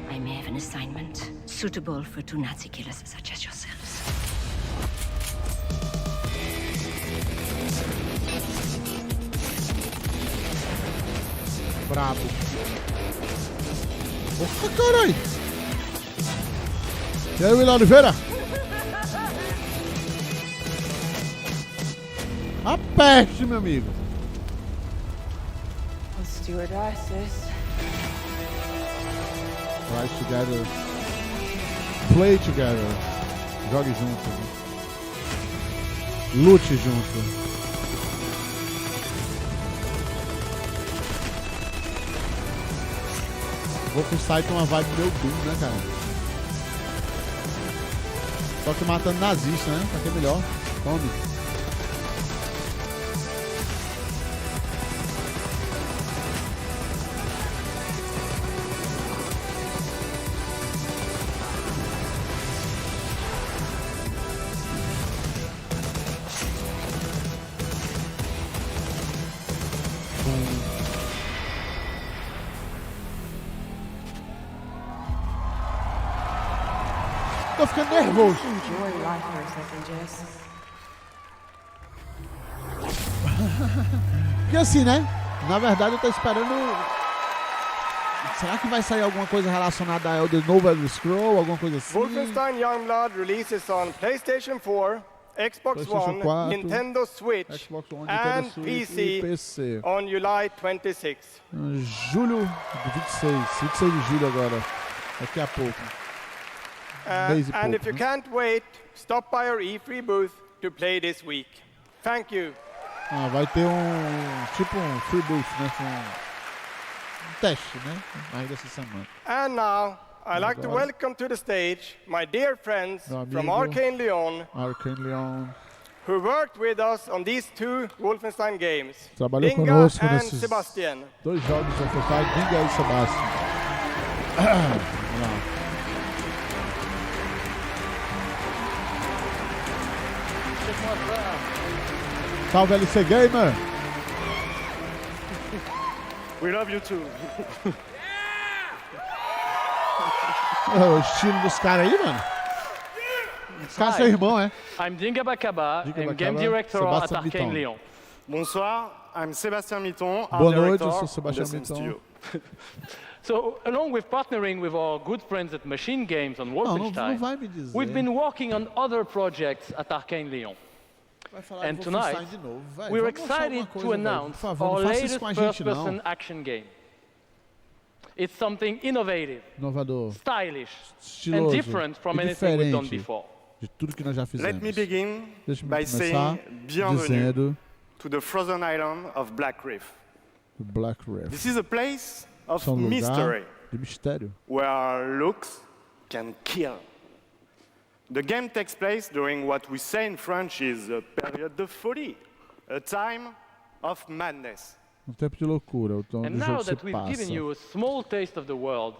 [SPEAKER 10] I may have an assignment suitable for 2 Nazi killers such as yourselves.
[SPEAKER 5] brabo. Porra, caralho. E aí, Will Oliveira? A peste, meu amigo.
[SPEAKER 9] Let's do or die, sis.
[SPEAKER 5] Rise together. Play together. Jogue junto. Lute junto. Wolfenstein tem uma vibe meio Doom, né, cara? Só que matando nazista, né? Pra que é melhor? Tome. Tô ficando nervoso.
[SPEAKER 9] Enjoy life for a second, Jess.
[SPEAKER 5] Porque assim, né? Na verdade eu tô esperando... Será que vai sair alguma coisa relacionada ao novo Elder Scroll, alguma coisa assim?
[SPEAKER 8] Wolfenstein Youngblood releases on PlayStation 4, Xbox
[SPEAKER 5] PlayStation
[SPEAKER 8] One,
[SPEAKER 5] 4,
[SPEAKER 8] Nintendo Switch,
[SPEAKER 5] Xbox One,
[SPEAKER 8] and
[SPEAKER 5] Nintendo Switch e PC.
[SPEAKER 8] on July 26.
[SPEAKER 5] Julho de 26 de julho agora, daqui a pouco. mês e
[SPEAKER 8] And if
[SPEAKER 5] pouco,
[SPEAKER 8] you
[SPEAKER 5] né?
[SPEAKER 8] can't wait, stop by our E3 booth to play this week. Thank you.
[SPEAKER 5] Ah, vai ter tipo um free booth, né? Um teste, né? Aí dessa semana.
[SPEAKER 8] And now, I'd like to welcome to the stage my dear friends
[SPEAKER 5] Meu amigo,
[SPEAKER 8] from Arcane Lyon,
[SPEAKER 5] Arcane Lyon,
[SPEAKER 8] who worked with us on these two Wolfenstein games,
[SPEAKER 5] trabalhou
[SPEAKER 8] Inga
[SPEAKER 5] conosco
[SPEAKER 8] and
[SPEAKER 5] nesses
[SPEAKER 8] Sebastian.
[SPEAKER 5] 2 jogos de Wolfenstein, Inga e Sebastian. Vamos lá. Salve LC Gamer!
[SPEAKER 26] We love you too.
[SPEAKER 5] O estilo dos caras aí, mano. Os caras são irmãos, é?
[SPEAKER 3] I'm Dinga Bakaba,
[SPEAKER 5] Dinga
[SPEAKER 3] I'm
[SPEAKER 5] Bakaba,
[SPEAKER 3] game director at
[SPEAKER 5] Sebastian
[SPEAKER 3] Arcane
[SPEAKER 5] Mitton.
[SPEAKER 3] Lyon.
[SPEAKER 26] Bonsoir, I'm Sébastien Mitton, art
[SPEAKER 5] Boa noite,
[SPEAKER 26] director
[SPEAKER 5] eu sou
[SPEAKER 26] of
[SPEAKER 5] Sebastian
[SPEAKER 26] the
[SPEAKER 5] Mitton.
[SPEAKER 26] studio.
[SPEAKER 3] So, along with partnering with our good friends at Machine Games on Wolfenstein,
[SPEAKER 5] não vai me dizer.
[SPEAKER 3] we've been working on other projects at Arcane Lyon.
[SPEAKER 5] Vai falar
[SPEAKER 3] And
[SPEAKER 5] de
[SPEAKER 3] tonight,
[SPEAKER 5] Wolfenstein de novo, velho.
[SPEAKER 3] we're
[SPEAKER 5] Vamos achar alguma
[SPEAKER 3] excited
[SPEAKER 5] coisa,
[SPEAKER 3] to
[SPEAKER 5] velho.
[SPEAKER 3] announce
[SPEAKER 5] Por favor,
[SPEAKER 3] our
[SPEAKER 5] não faça isso
[SPEAKER 3] latest
[SPEAKER 5] com a gente, não.
[SPEAKER 3] first-person action game. It's something innovative,
[SPEAKER 5] Inovador,
[SPEAKER 3] stylish,
[SPEAKER 5] estiloso,
[SPEAKER 3] and different from
[SPEAKER 5] e
[SPEAKER 3] anything we've done
[SPEAKER 5] diferente
[SPEAKER 3] before.
[SPEAKER 5] de tudo que nós já fizemos.
[SPEAKER 26] Let me begin
[SPEAKER 5] Deixa-me
[SPEAKER 26] by
[SPEAKER 5] começar
[SPEAKER 26] saying bienvenue
[SPEAKER 5] dizendo
[SPEAKER 26] to the frozen island of Black Reef.
[SPEAKER 5] Black Rift.
[SPEAKER 26] This is a place of
[SPEAKER 5] Isso é um
[SPEAKER 26] mystery,
[SPEAKER 5] lugar de mistério.
[SPEAKER 26] where looks can kill. The game takes place during what we say in French is a période de folie, a time of madness.
[SPEAKER 5] Um tempo de loucura, o tom
[SPEAKER 3] And
[SPEAKER 5] do
[SPEAKER 3] now
[SPEAKER 5] jogo se
[SPEAKER 3] that we've given
[SPEAKER 5] passa.
[SPEAKER 3] you a small taste of the world,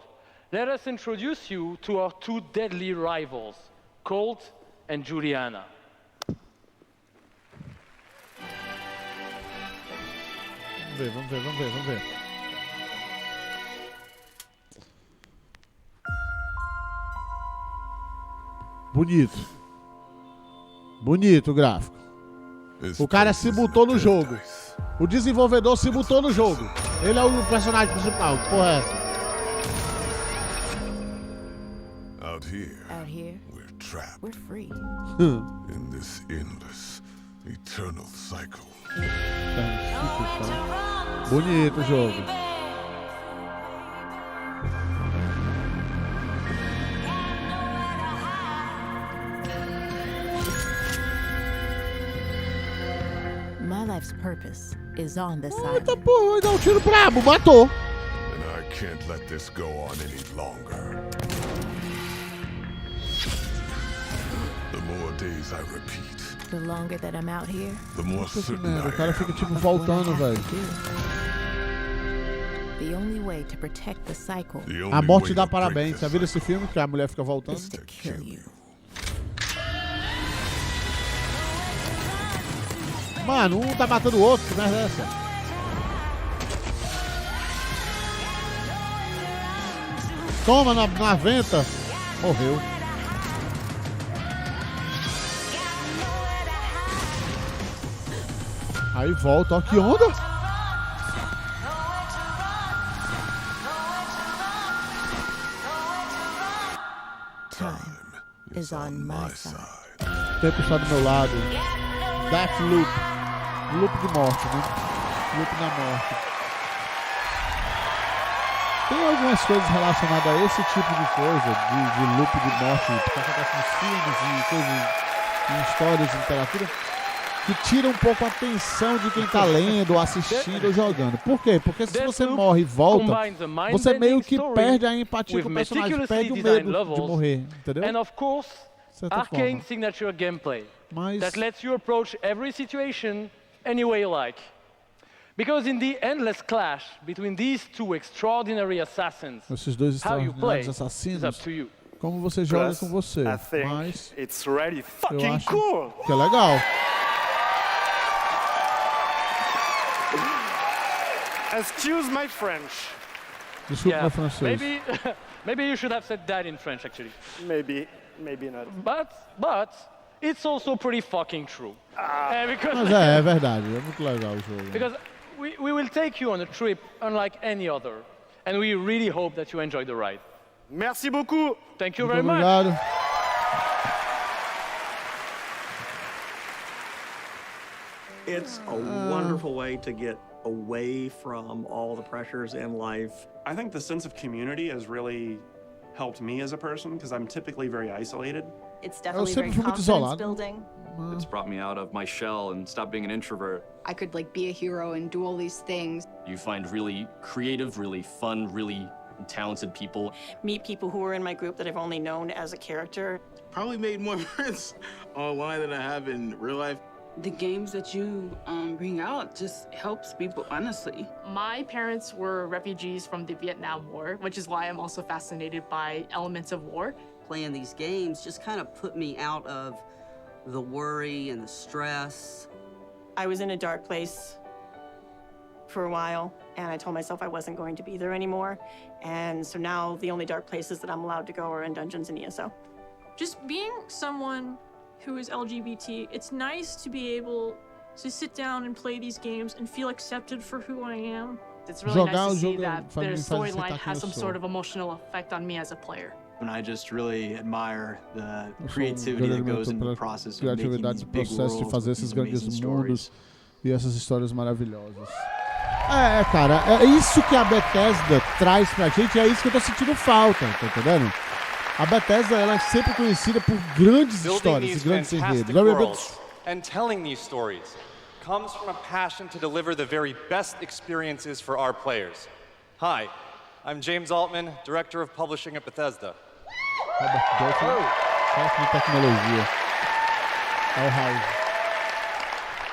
[SPEAKER 3] let us introduce you to our two deadly rivals, Colt and Juliana.
[SPEAKER 5] Vamos ver. Bonito o gráfico. O cara se botou no jogo. O desenvolvedor se botou no jogo. Ele é o personagem principal. Que porra é essa?
[SPEAKER 11] Out here, we're trapped. We're free. In this endless, eternal cycle.
[SPEAKER 5] Bonito o jogo.
[SPEAKER 11] My life's purpose is on this side.
[SPEAKER 5] Eita porra, vai dar um tiro brabo, matou.
[SPEAKER 11] And I can't let this go on any longer. The more days I repeat, The longer that I'm out here, the more certain
[SPEAKER 5] Merda,
[SPEAKER 11] I
[SPEAKER 5] o cara
[SPEAKER 11] am.
[SPEAKER 5] fica tipo voltando, velho.
[SPEAKER 11] The only way to protect the cycle
[SPEAKER 5] A morte dá parabéns. Você viu esse filme que a mulher fica voltando?
[SPEAKER 11] is to kill you.
[SPEAKER 5] Mano, um tá matando o outro, que merda é essa? Toma na venta. Morreu. Aí volta, ó que onda.
[SPEAKER 11] Time is on my side.
[SPEAKER 5] O tempo está do meu lado. Death Loop. Loop de morte, né? Loop na morte. Tem algumas coisas relacionadas a esse tipo de coisa, de loop de morte, que acontece nos filmes e coisas, em histórias de literatura, que tira um pouco a atenção de quem tá lendo, ou assistindo ou jogando. Por quê? Porque se você morre e volta, você meio que perde a empatia com o personagem, perde o medo de morrer, entendeu?
[SPEAKER 3] And of course,
[SPEAKER 5] Certa
[SPEAKER 3] arcane
[SPEAKER 5] forma.
[SPEAKER 3] signature gameplay
[SPEAKER 5] Mas
[SPEAKER 3] that lets you approach every situation any way you like. Because in the endless clash between these two extraordinary assassins,
[SPEAKER 5] esses dois
[SPEAKER 3] how you play
[SPEAKER 5] extraordinários
[SPEAKER 3] is
[SPEAKER 5] assassinos,
[SPEAKER 3] up to you.
[SPEAKER 5] como você joga
[SPEAKER 26] Plus,
[SPEAKER 5] com você.
[SPEAKER 26] I think
[SPEAKER 5] Mas
[SPEAKER 26] it's really
[SPEAKER 5] eu
[SPEAKER 26] fucking
[SPEAKER 5] acho
[SPEAKER 26] cool.
[SPEAKER 5] que é legal.
[SPEAKER 26] Excuse my French.
[SPEAKER 5] Desculpa meu francês.
[SPEAKER 3] Maybe you should have said that in French, actually.
[SPEAKER 26] Maybe not.
[SPEAKER 3] But it's also pretty fucking true.
[SPEAKER 5] Mas é verdade, é muito legal o jogo.
[SPEAKER 3] Because we will take you on a trip unlike any other, and we really hope that you enjoy the ride.
[SPEAKER 26] Merci beaucoup.
[SPEAKER 3] Thank you
[SPEAKER 5] Muito
[SPEAKER 3] very much.
[SPEAKER 5] obrigado.
[SPEAKER 18] It's a wonderful way to get away from all the pressures in life.
[SPEAKER 26] I think the sense of community is really
[SPEAKER 12] helped me as a person because I'm typically very isolated.
[SPEAKER 28] It's definitely very confidence building.
[SPEAKER 13] It's brought me out of my shell and stopped being an introvert.
[SPEAKER 14] I could like be a hero and do all these things.
[SPEAKER 13] You find really creative, really fun, really talented people.
[SPEAKER 28] Meet people who are in my group that I've only known as a character.
[SPEAKER 24] Probably made more friends online than I have in real life.
[SPEAKER 15] The games that you bring out just helps people, honestly.
[SPEAKER 16] My parents were refugees from the Vietnam War, which is why I'm also fascinated by elements of war.
[SPEAKER 27] Playing these games just kind of put me out of the worry and the stress.
[SPEAKER 28] I was in a dark place for a while, and I told myself I wasn't going to be there anymore. And so now the only dark places that I'm allowed to go are in dungeons and ESO.
[SPEAKER 19] Just being someone who is LGBT, it's nice to be able to sit down and play these games and feel accepted for who I am.
[SPEAKER 16] It's really nice to see that their storyline has some sort of emotional effect on me as a player.
[SPEAKER 25] And I just really admire the creativity that goes into the process of making these big worlds,
[SPEAKER 5] de fazer esses grandes mundos
[SPEAKER 25] stories.
[SPEAKER 5] E essas histórias maravilhosas. Cara, é isso que a Bethesda traz pra gente, é isso que eu tô sentindo falta, tá entendendo? A Bethesda, ela é sempre conhecida por grandes histórias e grandes enredos.
[SPEAKER 17] And telling these stories comes from a passion to deliver the very best experiences for our players. Hi, I'm James Altman, Director of Publishing at Bethesda.
[SPEAKER 5] Chefe de tecnologia.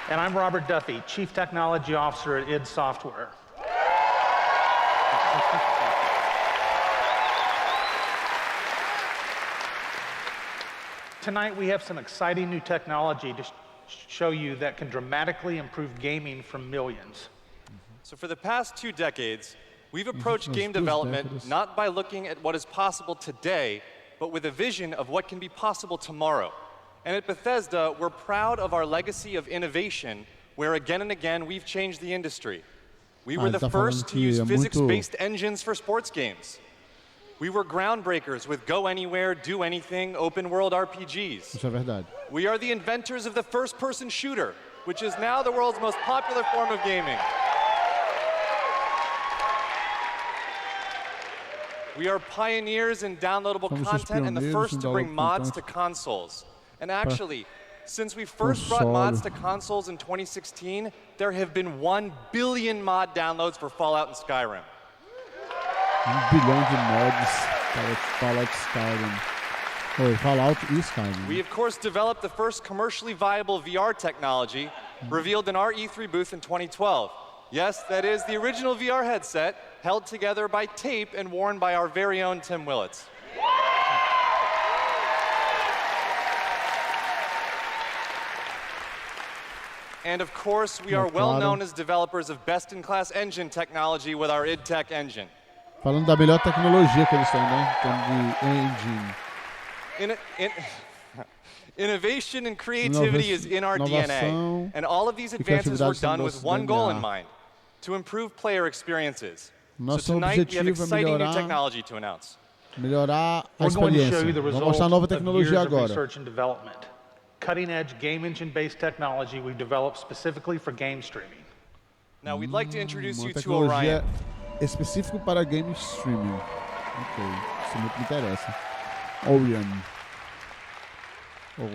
[SPEAKER 20] And I'm Robert Duffy, Chief Technology Officer at id Software. Tonight we have some exciting new technology to show you that can dramatically improve gaming for millions.
[SPEAKER 17] So for the past 2 decades, we've approached game development not by looking at what is possible today, but with a vision of what can be possible tomorrow. And at Bethesda, we're proud of our legacy of innovation, where again and again we've changed the industry. We were the first to use physics-based engines for sports games. We were groundbreakers with go anywhere, do anything, open world RPGs.
[SPEAKER 5] Isso é verdade.
[SPEAKER 17] We are the inventors of the first-person shooter, which is now the world's most popular form of gaming. We are pioneers in downloadable content and the first to bring mods to consoles. And actually, since we first brought mods to consoles in 2016, there have been 1 billion mod downloads for Fallout and Skyrim.
[SPEAKER 5] 1 bilhão de mods para Fallout Skyrim. Fallout e Skyrim.
[SPEAKER 17] We of course developed the first commercially viable VR technology revealed in our E3 booth in 2012. Yes, that is the original VR headset held together by tape and worn by our very own Tim Willits. And of course, we are well known as developers of best-in-class engine technology with our id Tech engine.
[SPEAKER 5] Falando da melhor tecnologia que eles têm, né? De engine.
[SPEAKER 17] Innovation and creativity is in our DNA, and all of these advances were done with one goal in mind: to improve player experiences. So tonight we have exciting new technology to announce.
[SPEAKER 5] Melhorar a
[SPEAKER 20] We're going to show you
[SPEAKER 5] experiência.
[SPEAKER 20] the
[SPEAKER 5] Vamos
[SPEAKER 20] results
[SPEAKER 5] mostrar nova
[SPEAKER 20] of years
[SPEAKER 5] tecnologia
[SPEAKER 20] of
[SPEAKER 5] agora.
[SPEAKER 20] research and development. Cutting-edge game engine-based technology we've developed specifically for game streaming.
[SPEAKER 17] Now we'd like to introduce you to
[SPEAKER 5] Tecnologia
[SPEAKER 17] Orion.
[SPEAKER 5] específico para game streaming. Ok, isso muito me interessa. Orion.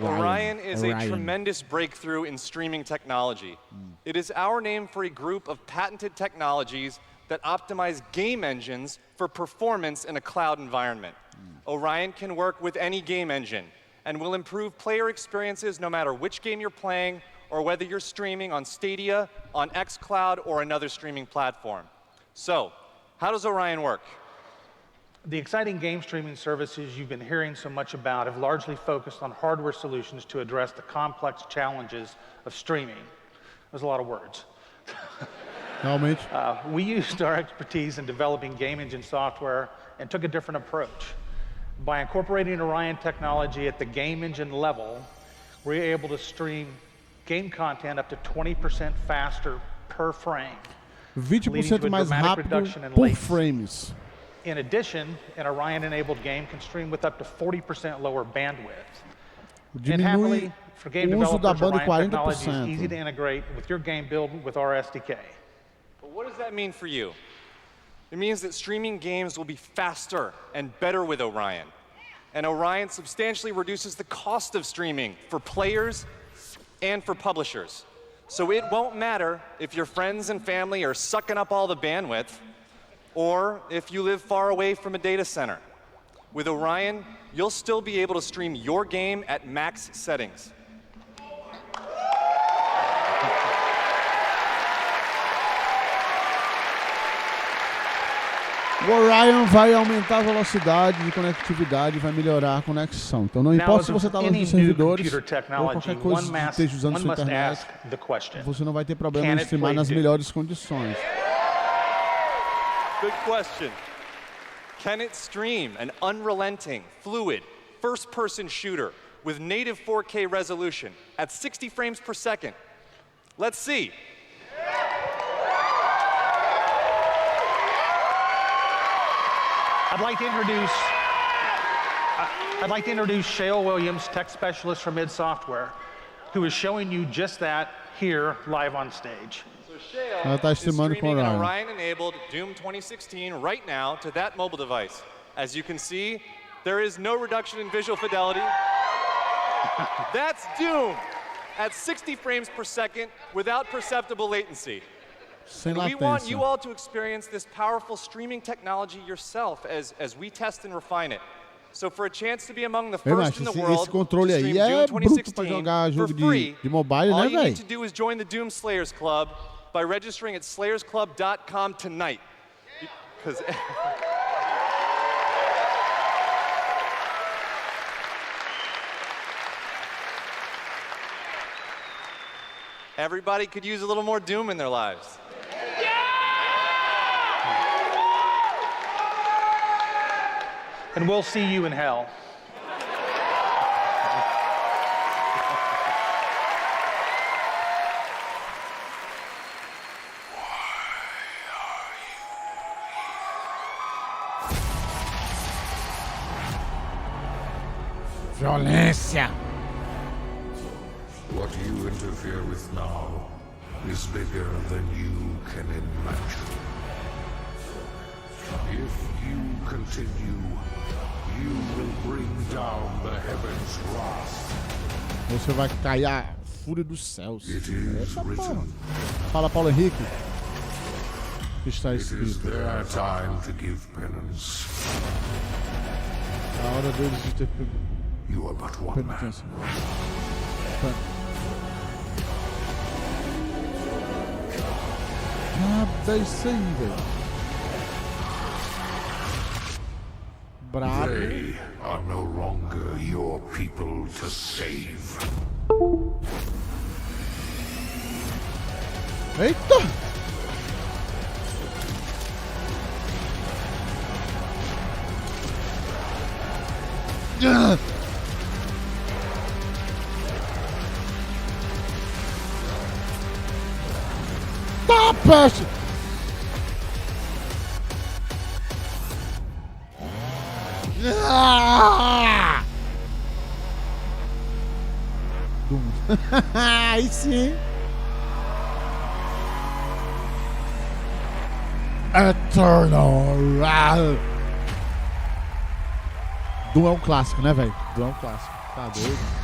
[SPEAKER 17] Orion is a tremendous breakthrough in streaming technology. It is our name for a group of patented technologies that optimize game engines for performance in a cloud environment. Orion can work with any game engine and will improve player experiences no matter which game you're playing or whether you're streaming on Stadia, on xCloud, or another streaming platform. So, how does Orion work?
[SPEAKER 20] The exciting game streaming services you've been hearing so much about have largely focused on hardware solutions to address the complex challenges of streaming. There's a lot of words.
[SPEAKER 5] Realmente.
[SPEAKER 20] We used our expertise in developing game engine software and took a different approach. By incorporating Orion technology at the game engine level, we're able to stream game content up to 20% faster per frame,
[SPEAKER 5] 20% mais rápido por frames.
[SPEAKER 20] In addition, an Orion-enabled game can stream with up to 40% lower bandwidth. And happily, for game developers, Orion technology is easy to integrate with your game build with our SDK.
[SPEAKER 17] But what does that mean for you? It means that streaming games will be faster and better with Orion. And Orion substantially reduces the cost of streaming for players and for publishers. So it won't matter if your friends and family are sucking up all the bandwidth, or if you live far away from a data center. With Orion, you'll still be able to stream your game at max settings.
[SPEAKER 5] O Orion vai aumentar a velocidade de conectividade e vai melhorar a conexão. Então não importa se você está nos servidores ou qualquer coisa que esteja usando sua internet, você não vai ter problema em streamar nas melhores condições.
[SPEAKER 17] Good question. Can it stream an unrelenting, fluid, first-person shooter with native 4K resolution at 60 frames per second? Let's see.
[SPEAKER 20] I'd like to introduce Shale Williams, tech specialist from id Software, who is showing you just that here live on stage.
[SPEAKER 17] So Shale is streaming an Orion-enabled Doom 2016 right now to that mobile device. As you can see, there is no reduction in visual fidelity. That's Doom at 60 frames per second without perceptible latency. And we want you all to experience this powerful streaming technology yourself as we test and refine it. So for a chance to be among the first in the world
[SPEAKER 5] esse controle aí é bruto para jogar jogo de mobile,
[SPEAKER 17] all
[SPEAKER 5] né,
[SPEAKER 17] you need to
[SPEAKER 5] velho?
[SPEAKER 17] do is join the Doom Slayers Club by registering at slayersclub.com tonight. Because everybody could use a little more Doom in their lives.
[SPEAKER 20] And we'll see you in hell.
[SPEAKER 5] Violência.
[SPEAKER 11] What you interfere with now is bigger than you can imagine. If you continue, you will bring down the heavens' wrath.
[SPEAKER 5] Você vai cair a fúria dos céus. Eita, porra. Fala, Paulo Henrique. Está escrito.
[SPEAKER 11] It is their time to give penance.
[SPEAKER 5] A hora deles de ter
[SPEAKER 11] You are but one man.
[SPEAKER 5] Ah, é isso aí, velho. Bravo.
[SPEAKER 11] They are no longer your people to save.
[SPEAKER 5] Eita! Tá, peste! Aí sim. Eternal. Doom é um clássico, né, velho? Doom é um clássico. Tá doido?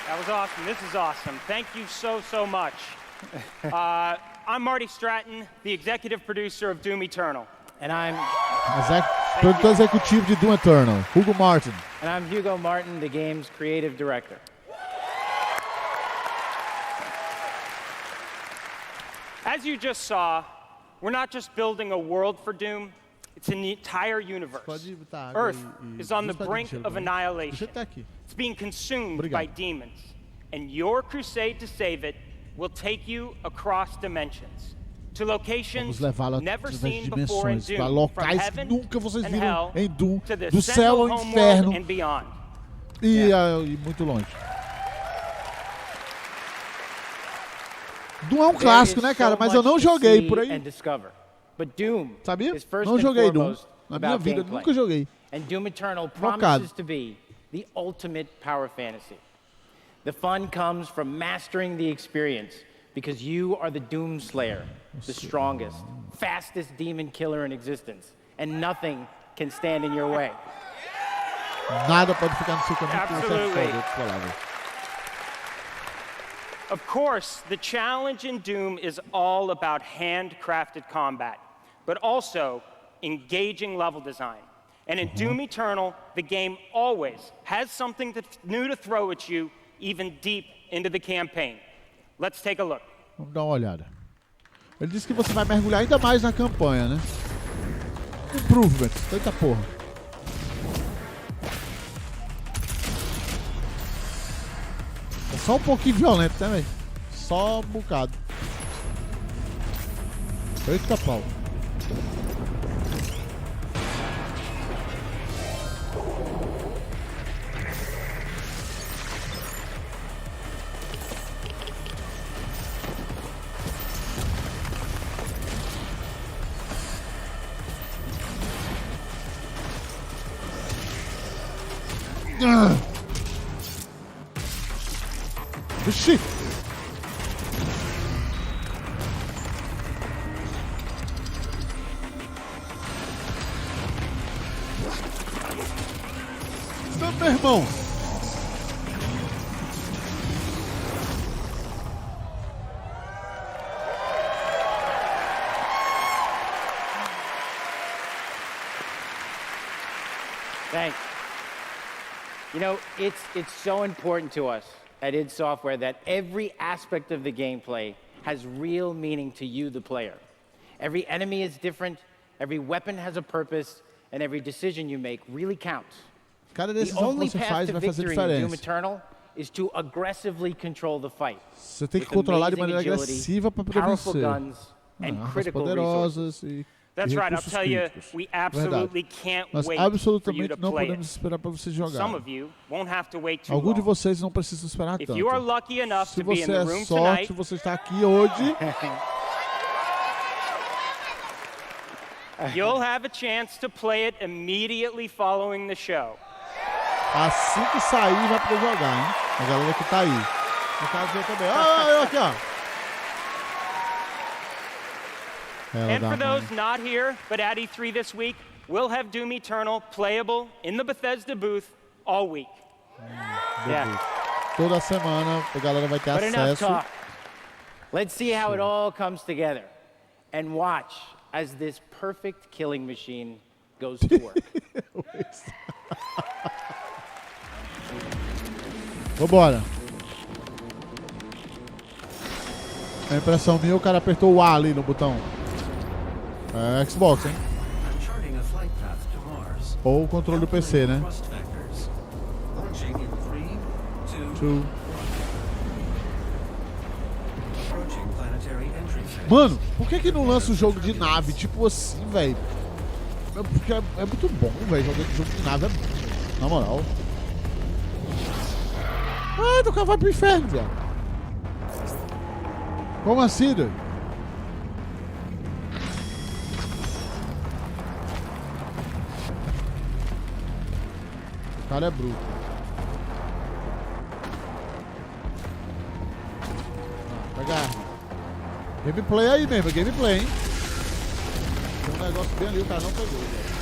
[SPEAKER 1] That was awesome. This is awesome. Thank you so much. I'm Marty Stratton, the executive producer of Doom Eternal. And I'm...
[SPEAKER 5] Produtor executivo de Doom Eternal, Hugo Martin.
[SPEAKER 1] And I'm Hugo Martin, the game's creative director. As you just saw, we're not just building a world for Doom, it's an entire universe. Earth is on the brink of annihilation. It's being consumed by demons. And your crusade to save it will take you across dimensions. To locations never seen before in Doom, from heaven and hell to the central homeworld and beyond.
[SPEAKER 5] E muito longe. Doom é um clássico, né, cara? Mas eu não joguei por aí.
[SPEAKER 1] But Doom
[SPEAKER 5] Sabia?
[SPEAKER 1] is first
[SPEAKER 5] Não
[SPEAKER 1] and
[SPEAKER 5] joguei Doom.
[SPEAKER 1] foremost
[SPEAKER 5] Na minha
[SPEAKER 1] about
[SPEAKER 5] vida,
[SPEAKER 1] gameplay.
[SPEAKER 5] nunca joguei.
[SPEAKER 1] And Doom Eternal
[SPEAKER 5] Focado.
[SPEAKER 1] promises to be the ultimate power fantasy. The fun comes from mastering the experience because you are the Doom Slayer, the strongest, fastest demon killer in existence, and nothing can stand in your way.
[SPEAKER 5] Nada pode ficar no seu caminho.
[SPEAKER 1] Absolutely. Of course, the challenge in Doom is all about handcrafted combat, but also engaging level design. And in Doom Eternal, the game always has something new to throw at you, even deep into the campaign. Let's take a look.
[SPEAKER 5] Vamos dar uma olhada. Ele disse que você vai mergulhar ainda mais na campanha, né? Improvement. Eita porra. É só um pouquinho violento, né, velho? Só um bocado. Eita pau. Vixe! Meu irmão!
[SPEAKER 1] Thanks. You know, it's so important to us at id Software that every aspect of the gameplay has real meaning to you, the player. Every enemy is different, every weapon has a purpose, and every decision you make really counts.
[SPEAKER 5] Cada
[SPEAKER 1] The
[SPEAKER 5] decisão
[SPEAKER 1] only
[SPEAKER 5] que você
[SPEAKER 1] path
[SPEAKER 5] faz
[SPEAKER 1] to
[SPEAKER 5] vai fazer
[SPEAKER 1] victory in Doom
[SPEAKER 5] diferença.
[SPEAKER 1] Eternal is to aggressively control the fight.
[SPEAKER 5] Você tem que
[SPEAKER 1] with
[SPEAKER 5] controlar de
[SPEAKER 1] amazing
[SPEAKER 5] maneira
[SPEAKER 1] agility,
[SPEAKER 5] agressiva para poder
[SPEAKER 1] powerful
[SPEAKER 5] vencer.
[SPEAKER 1] guns, and
[SPEAKER 5] Armas
[SPEAKER 1] critical resources.
[SPEAKER 5] poderosas e
[SPEAKER 1] That's right, I'll
[SPEAKER 5] recursos
[SPEAKER 1] tell you,
[SPEAKER 5] críticos.
[SPEAKER 1] we absolutely
[SPEAKER 5] Verdade.
[SPEAKER 1] can't
[SPEAKER 5] Nós
[SPEAKER 1] wait for you
[SPEAKER 5] absolutamente
[SPEAKER 1] to
[SPEAKER 5] não
[SPEAKER 1] play
[SPEAKER 5] podemos
[SPEAKER 1] it.
[SPEAKER 5] esperar para você jogar.
[SPEAKER 1] Some of you won't have to wait too
[SPEAKER 5] Alguns de
[SPEAKER 1] long.
[SPEAKER 5] vocês não precisam esperar
[SPEAKER 1] If
[SPEAKER 5] tanto.
[SPEAKER 1] you are lucky enough
[SPEAKER 5] Se
[SPEAKER 1] to be in
[SPEAKER 5] você
[SPEAKER 1] the
[SPEAKER 5] é
[SPEAKER 1] room
[SPEAKER 5] sorte,
[SPEAKER 1] tonight,
[SPEAKER 5] você está aqui hoje.
[SPEAKER 1] you'll have a chance to play it immediately following the show.
[SPEAKER 5] Assim que sair, vai poder jogar, hein? A galera que tá aí. No caso eu também. Ah, eu aqui, ó.
[SPEAKER 1] And for those not here, but at E3 this week, we'll have Doom Eternal playable in the Bethesda booth all week. Yeah.
[SPEAKER 5] Toda semana a galera vai ter
[SPEAKER 1] But enough
[SPEAKER 5] acesso.
[SPEAKER 1] talk. Let's see how it all comes together. And watch as this perfect killing machine goes to work.
[SPEAKER 5] Vambora. A impressão minha, o cara apertou o A ali no botão. É Xbox, hein? Ou o controle do PC, né? 2. Mano, por que não lança o jogo de nave tipo assim, velho? Porque é muito bom, velho. Jogo de nave é bom. Na moral. Ah, o cara vai pro inferno, velho. Como assim, doido? O cara é bruto. Ah, pegar. Gameplay aí mesmo, gameplay, hein? Tem um negócio bem ali, o cara não pegou, velho.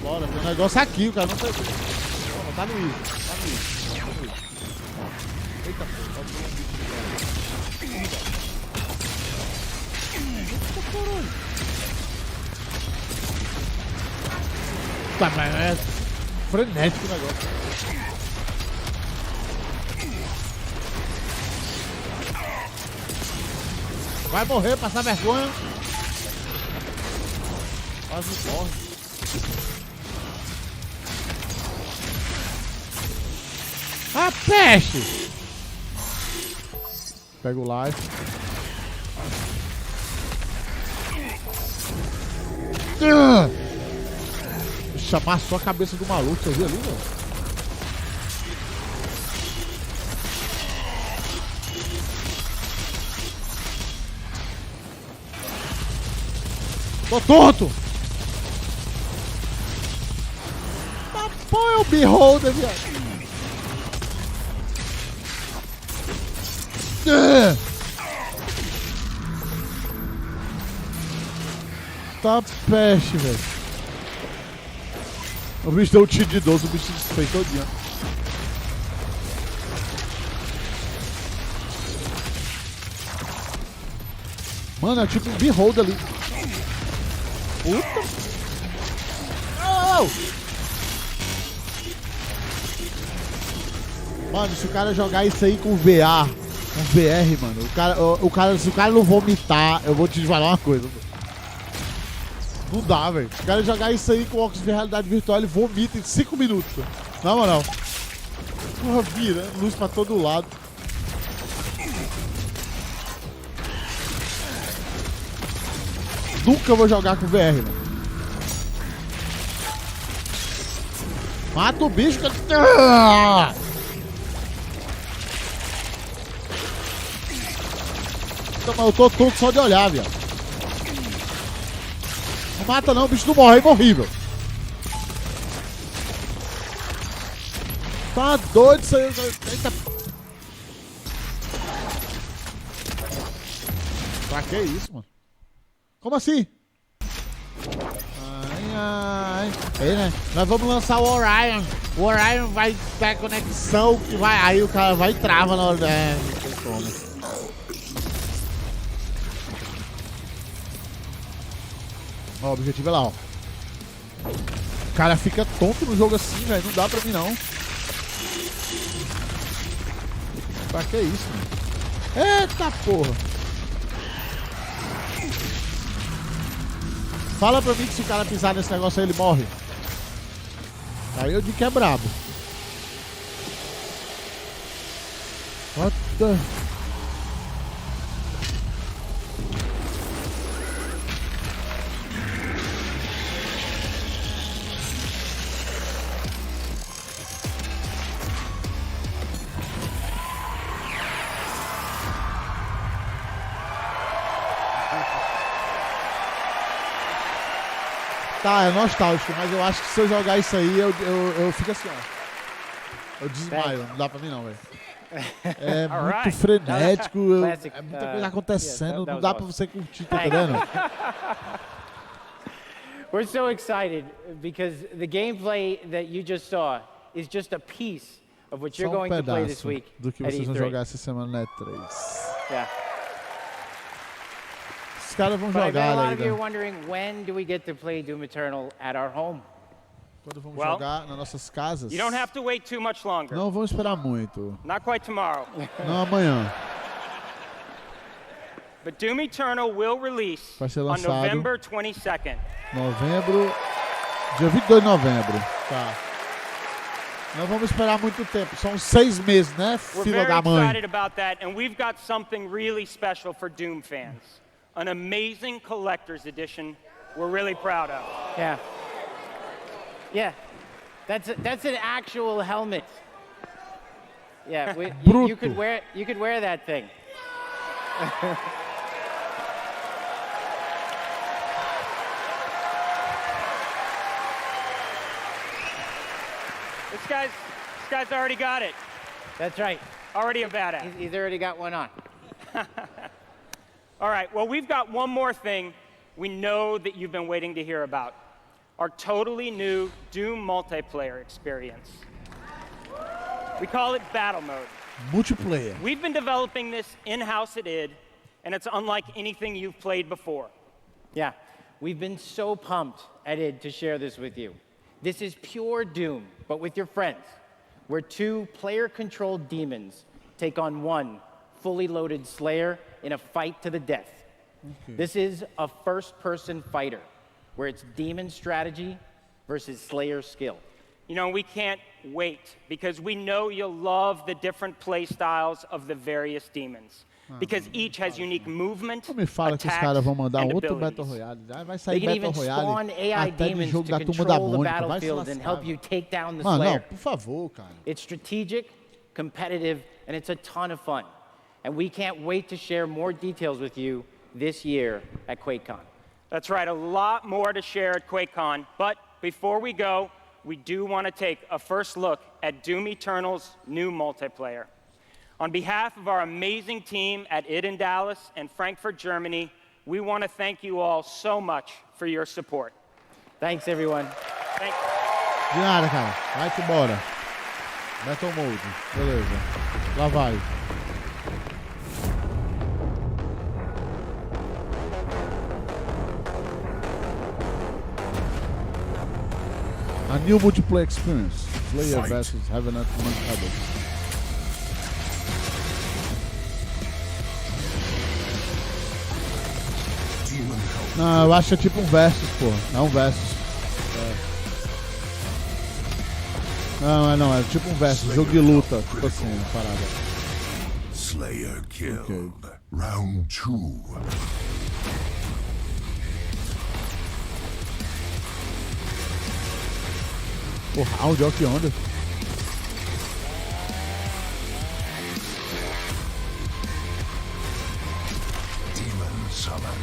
[SPEAKER 5] Bora, tem um negócio aqui, o cara não pegou. Toma, tá no isso, tá no isso. Tá no isso. Eita, pô, tá no bicho de Tá, mas é frenético o negócio. Vai morrer, passar vergonha. Quase morre. A peste! Pega o life. Chamar só a cabeça do maluco, você viu ali, velho? Tô tonto! Tá bom, é o beholder, viado. Tá peste, velho. O bicho deu um tiro de 12, o bicho se desfez todinho. Mano, é tipo um beholder ali. Puta. Oh! Mano, se o cara jogar isso aí com VA, com VR, mano, se o cara não vomitar, eu vou te falar uma coisa. Não dá, velho. Se o cara jogar isso aí com óculos de realidade virtual, ele vomita em 5 minutos. Na moral. Porra, vira, luz pra todo lado. Nunca vou jogar com VR, mano. Mata o bicho que... Eu tô tonto só de olhar, viado. Não mata não, o bicho não morre, é horrível. Tá doido isso aí. Eita. Pra que isso, mano? Como assim? Aí, né? Nós vamos lançar o Orion. O Orion vai ter conexão que vai. Aí o cara vai e trava na hora. Não tem como. Ó, o objetivo é lá, ó. O cara fica tonto no jogo assim, velho. Não dá pra mim, não. Pra que isso, mano? Eita porra. Fala pra mim que se o cara pisar nesse negócio aí, ele morre. Aí eu digo que é brabo. What the... Tá, é nostálgico, mas eu acho que se eu jogar isso aí, eu fico assim, ó. Eu desmaio, não dá pra mim não, velho. É muito frenético, é muita coisa acontecendo, não dá pra você curtir, tá entendendo?
[SPEAKER 2] We're so excited because the gameplay that you just saw is just a piece of what you're going to play this week
[SPEAKER 5] do que vocês vão jogar essa semana na E3.
[SPEAKER 2] Yeah.
[SPEAKER 5] Os caras vão jogar
[SPEAKER 2] a lot of you are wondering when do we get to play Doom Eternal at our home?
[SPEAKER 5] Quando vamos jogar nas nossas casas?
[SPEAKER 1] You don't have to wait too much longer.
[SPEAKER 5] Não vamos esperar muito.
[SPEAKER 1] Not quite tomorrow.
[SPEAKER 5] Não amanhã.
[SPEAKER 1] But Doom Eternal will release on November 22nd.
[SPEAKER 5] Novembro, dia 22 de novembro. Tá. Não vamos esperar muito tempo. São 6 meses, né, filha da mãe?
[SPEAKER 1] We're very excited about that, and we've got something really special for Doom fans. An amazing collector's edition we're really proud of.
[SPEAKER 2] Yeah. Yeah. That's an actual helmet. Yeah, you could wear that thing.
[SPEAKER 1] This guy's already got it.
[SPEAKER 2] That's right.
[SPEAKER 1] Already a badass.
[SPEAKER 2] He's already got one on.
[SPEAKER 1] All right, well, we've got one more thing we know that you've been waiting to hear about. Our totally new Doom multiplayer experience. We call it Battle Mode.
[SPEAKER 5] Multiplayer.
[SPEAKER 1] We've been developing this in-house at id, and it's unlike anything you've played before.
[SPEAKER 2] Yeah, we've been so pumped at id to share this with you. This is pure Doom, but with your friends, where 2 player-controlled demons take on 1 fully loaded Slayer in a fight to the death. Okay. This is a first-person fighter, where it's demon strategy versus Slayer skill.
[SPEAKER 1] You know, we can't wait, because we know you'll love the different play styles of the various demons. Because each has unique movement,
[SPEAKER 5] me fala que os caras vão mandar outro Battle Royale. Vai sair Battle Royale até de jogo da Turma da Mônica. Vai se lascar. Mano, não, por favor, cara.
[SPEAKER 2] It's strategic, competitive, and it's a ton of fun. And we can't wait to share more details with you this year at QuakeCon.
[SPEAKER 1] That's right, a lot more to share at QuakeCon, but before we go, we do want to take a first look at Doom Eternal's new multiplayer. On behalf of our amazing team at id in Dallas and Frankfurt, Germany, we want to thank you all so much for your support.
[SPEAKER 2] Thanks, everyone.
[SPEAKER 1] Thank you.
[SPEAKER 5] De nada, cara. Vai-te embora. Battle Mode. Beleza. Lá vai. A new multiplayer experience. Player versus Heaven among others. Não, eu acho que é tipo um versus, pô. É um versus. Não, é tipo um versus. Jogo de luta. Tipo assim, a parada.
[SPEAKER 11] Slayer killed. Round 2.
[SPEAKER 5] O round, olha que onda.
[SPEAKER 11] Demon summon.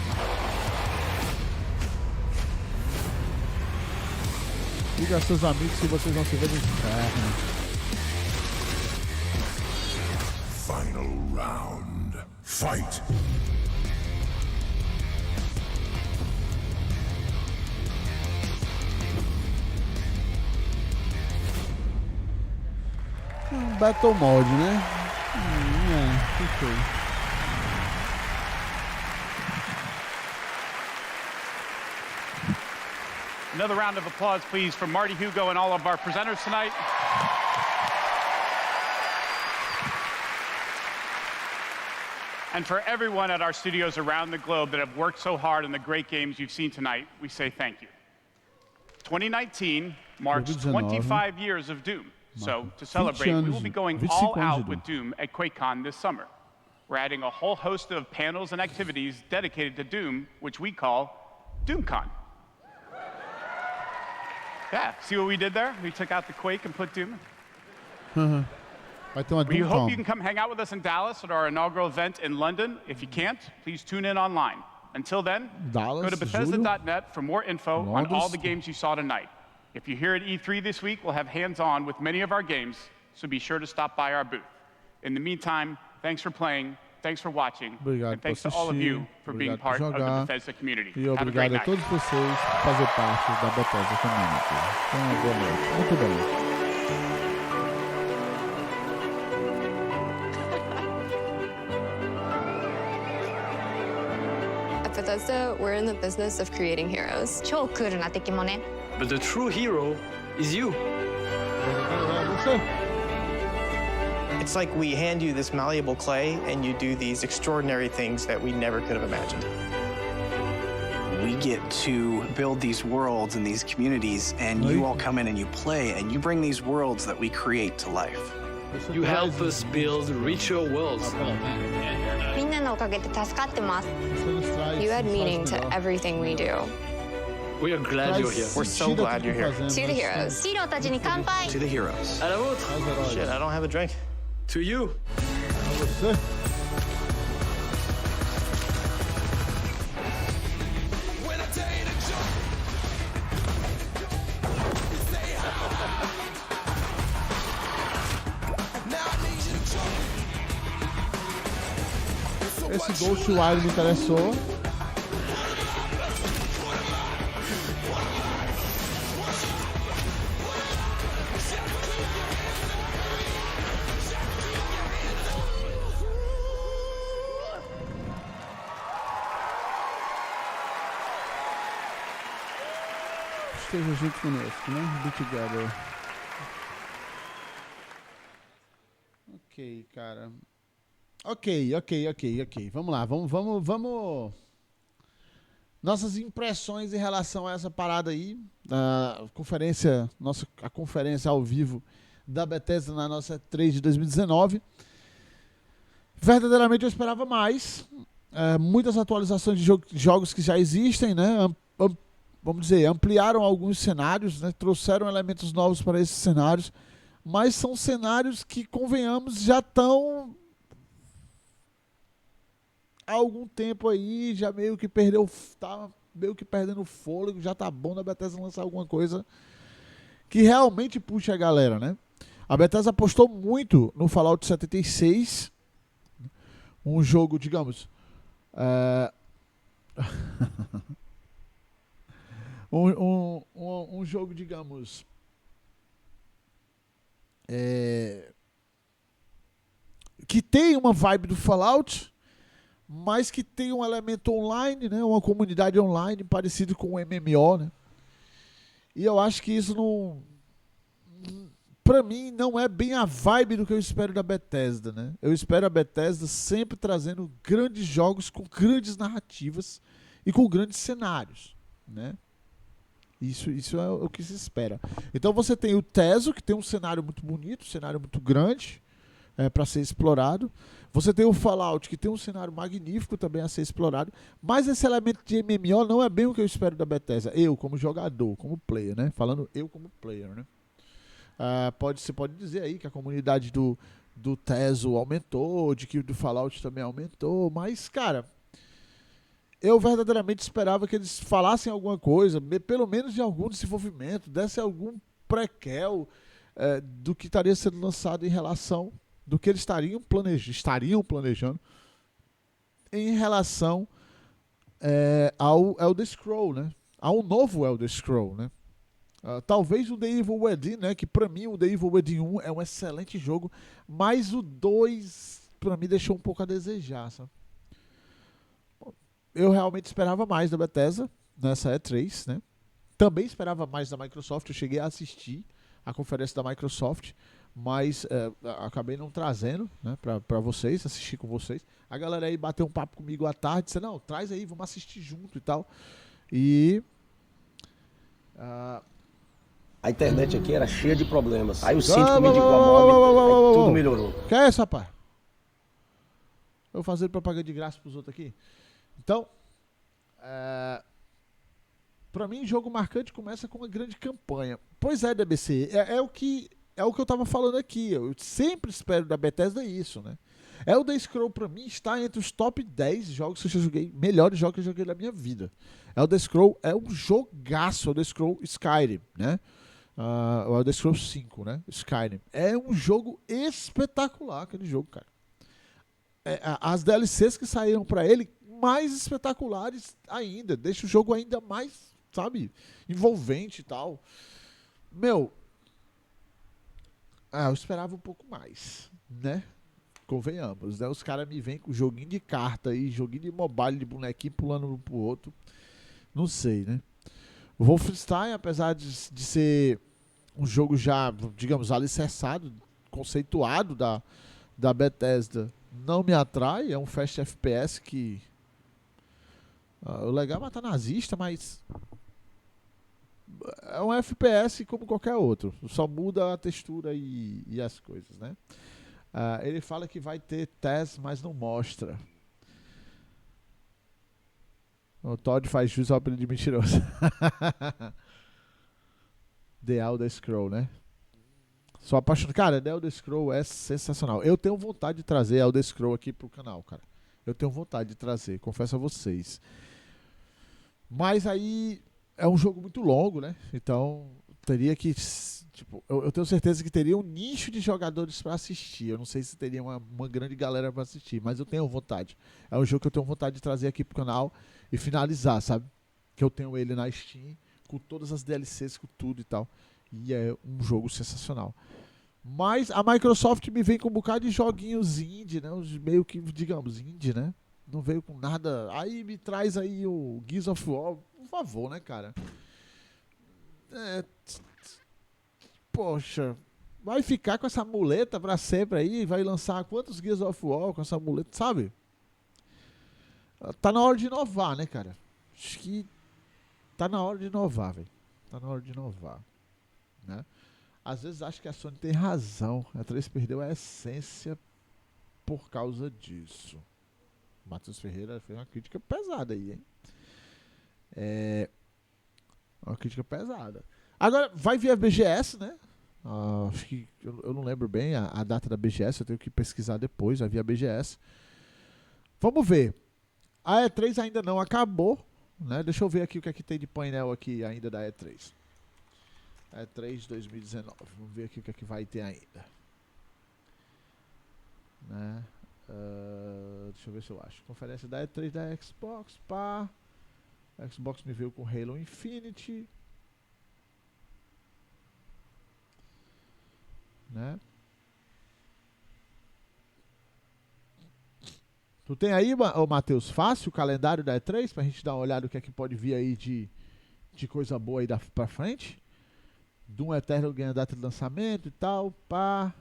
[SPEAKER 5] Diga aos seus amigos que vocês vão se ver no inferno.
[SPEAKER 11] Final round. Fight.
[SPEAKER 5] Battle Mode, né? Ok.
[SPEAKER 4] Another round of applause, please, from Marty Hugo and all of our presenters tonight. And for everyone at our studios around the globe that have worked so hard on the great games you've seen tonight, we say thank you. 2019 marks 25 years of Doom. So, to celebrate, we will be going all out with Doom at QuakeCon this summer. We're adding a whole host of panels and activities dedicated to Doom, which we call DoomCon. Yeah, see what we did there? We took out the Quake and put Doom. We hope you can come hang out with us in Dallas at our inaugural event in London. If you can't, please tune in online. Until then, go to Bethesda.net for more info on all the games you saw tonight. If you're here at E3 this week, we'll have hands-on with many of our games, so be sure to stop by our booth. In the meantime, thanks for playing, thanks for watching, and thanks to all of you for being part of the Bethesda community.
[SPEAKER 5] E obrigado a todos vocês por fazer parte da Bethesda Community. Tenha uma boa noite. Muito bem.
[SPEAKER 6] At Bethesda, we're in the business of creating heroes. 超クールな敵もね。
[SPEAKER 7] But the true hero is you.
[SPEAKER 9] It's like we hand you this malleable clay and you do these extraordinary things that we never could have imagined.
[SPEAKER 25] We get to build these worlds and these communities, and you all come in and you play, and you bring these worlds that we create to life.
[SPEAKER 7] You help us build richer worlds.
[SPEAKER 6] みんなのおかげで助かってます。You add meaning to everything we do.
[SPEAKER 7] We are glad you're here.
[SPEAKER 9] We're so glad you're here.
[SPEAKER 6] To the heroes. ヒーローたちに乾杯.
[SPEAKER 25] To the heroes.
[SPEAKER 7] À la vôtre.
[SPEAKER 9] Shit, I don't have a drink.
[SPEAKER 7] To you.
[SPEAKER 5] Esse Ghostwire me interessou. Esteja junto conosco, né? Be together. Ok, cara. Ok. Vamos lá, vamos. Nossas impressões em relação a essa parada aí. A conferência ao vivo da Bethesda na nossa E3 de 2019. Verdadeiramente eu esperava mais. Muitas atualizações de jogos que já existem, né? Vamos dizer, ampliaram alguns cenários, né? Trouxeram elementos novos para esses cenários. Mas são cenários que, convenhamos, já estão há algum tempo aí, já meio que perdeu, tá meio que perdendo fôlego, já tá bom da Bethesda lançar alguma coisa que realmente puxe a galera, né? A Bethesda apostou muito no Fallout 76, um jogo, digamos, um jogo, digamos, que tem uma vibe do Fallout, mas que tem um elemento online, né? Uma comunidade online parecido com o MMO, né? E eu acho que isso não... Pra mim, não é bem a vibe do que eu espero da Bethesda, né? Eu espero a Bethesda sempre trazendo grandes jogos com grandes narrativas e com grandes cenários, né? Isso é o que se espera. Então você tem o Teso, que tem um cenário muito bonito, um cenário muito grande para ser explorado. Você tem o Fallout, que tem um cenário magnífico também a ser explorado. Mas esse elemento de MMO não é bem o que eu espero da Bethesda. Eu, como jogador, como player, né? Falando eu como player, né? Você pode dizer aí que a comunidade do Teso aumentou, de que o do Fallout também aumentou. Mas, cara... Eu verdadeiramente esperava que eles falassem alguma coisa, pelo menos de algum desenvolvimento, desse algum prequel do que estaria sendo lançado em relação, do que eles estariam planejando em relação ao Elder Scroll, né? Ao novo Elder Scroll, né? Talvez o The Evil Within, né? Que pra mim o The Evil Within 1 é um excelente jogo, mas o 2 pra mim deixou um pouco a desejar, sabe? Eu realmente esperava mais da Bethesda nessa E3, né? Também esperava mais da Microsoft. Eu cheguei a assistir a conferência da Microsoft, mas acabei não trazendo, né, pra vocês, assistir com vocês. A galera aí bateu um papo comigo à tarde, disse, não, traz aí, vamos assistir junto e tal. E...
[SPEAKER 3] A internet aqui era cheia de problemas. Aí o síndico me indicou a móvel, aí tudo melhorou.
[SPEAKER 5] Que é isso, rapaz? Eu vou fazer propaganda de graça pros outros aqui. Então, pra mim, jogo marcante começa com uma grande campanha. Pois é, DBC, é o que eu tava falando aqui. Eu sempre espero da Bethesda isso, né? Elder Scrolls, pra mim, está entre os top 10 jogos que eu já joguei, melhores jogos que eu joguei na minha vida. Elder Scrolls é um jogaço, Elder Scrolls Skyrim, né? O Elder Scrolls 5, né? Skyrim. É um jogo espetacular, aquele jogo, cara. As DLCs que saíram pra ele, mais espetaculares ainda. Deixa o jogo ainda mais, sabe, envolvente e tal. Meu, eu esperava um pouco mais, né? Convenhamos, né? Os caras me vêm com joguinho de carta aí, joguinho de mobile, de bonequinho pulando um pro outro. Não sei, né? O Wolfenstein, apesar de ser um jogo já, digamos, alicerçado, conceituado da Bethesda, não me atrai. É um fast FPS que... o legal é matar nazista, mas... é um FPS como qualquer outro. Só muda a textura e as coisas, né? Ele fala que vai ter teste, mas não mostra. O Todd faz jus ao apelido de mentiroso. The Elder Scroll, né? Sou apaixonado. Cara, The Elder Scroll é sensacional. Eu tenho vontade de trazer Elder Scroll aqui pro canal, cara. Eu tenho vontade de trazer, confesso a vocês. Mas aí é um jogo muito longo, né? Então teria que... tipo, eu tenho certeza que teria um nicho de jogadores para assistir. Eu não sei se teria uma grande galera para assistir, mas eu tenho vontade. É um jogo que eu tenho vontade de trazer aqui pro canal e finalizar, sabe? Que eu tenho ele na Steam, com todas as DLCs, com tudo e tal. E é um jogo sensacional. Mas a Microsoft me vem com um bocado de joguinhos indie, né? Meio que, digamos, indie, né? Não veio com nada. Aí me traz aí o Gears of War, por favor, né, cara? Poxa, vai ficar com essa muleta pra sempre aí? Vai lançar quantos Gears of War com essa muleta, sabe? Tá na hora de inovar, né, cara? Acho que tá na hora de inovar, velho. Tá na hora de inovar, né? Às vezes acho que a Sony tem razão. A 3 perdeu a essência por causa disso. Matheus Ferreira fez uma crítica pesada aí, hein? Uma crítica pesada. Agora, vai vir a BGS, né? Acho que eu não lembro bem a data da BGS, eu tenho que pesquisar depois. Vai vir a BGS. Vamos ver. A E3 ainda não acabou, né? Deixa eu ver aqui o que é que tem de painel aqui ainda da E3. E3 2019. Vamos ver aqui o que é que vai ter ainda. Né? Deixa eu ver se eu acho. Conferência da E3 da Xbox, pá. A Xbox me veio com Halo Infinite. Né? Tu tem aí, Matheus, fácil o calendário da E3 pra gente dar uma olhada o que é que pode vir aí de coisa boa aí pra frente? Doom Eternal ganha data de lançamento e tal, pá.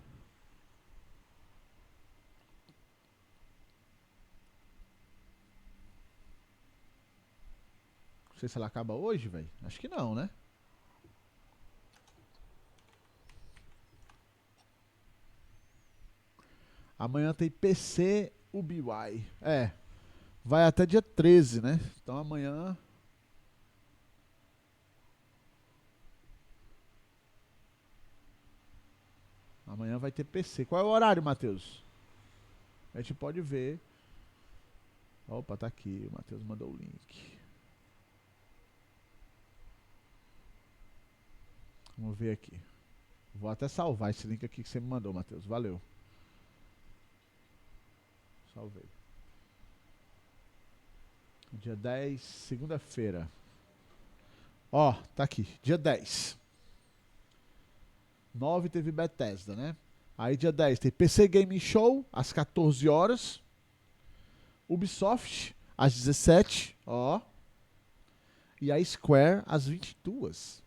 [SPEAKER 5] Não sei se ela acaba hoje, velho. Acho que não, né? Amanhã tem PC UBY. Vai até dia 13, né? Então amanhã... Amanhã vai ter PC. Qual é o horário, Matheus? A gente pode ver. Opa, tá aqui. O Matheus mandou o link. Vamos ver aqui. Vou até salvar esse link aqui que você me mandou, Matheus. Valeu. Salvei. Dia 10, segunda-feira. Ó, tá aqui. Dia 10. 9 teve Bethesda, né? Aí dia 10 tem PC Gaming Show, às 14 horas. Ubisoft, às 17, ó. E a Square, às 22.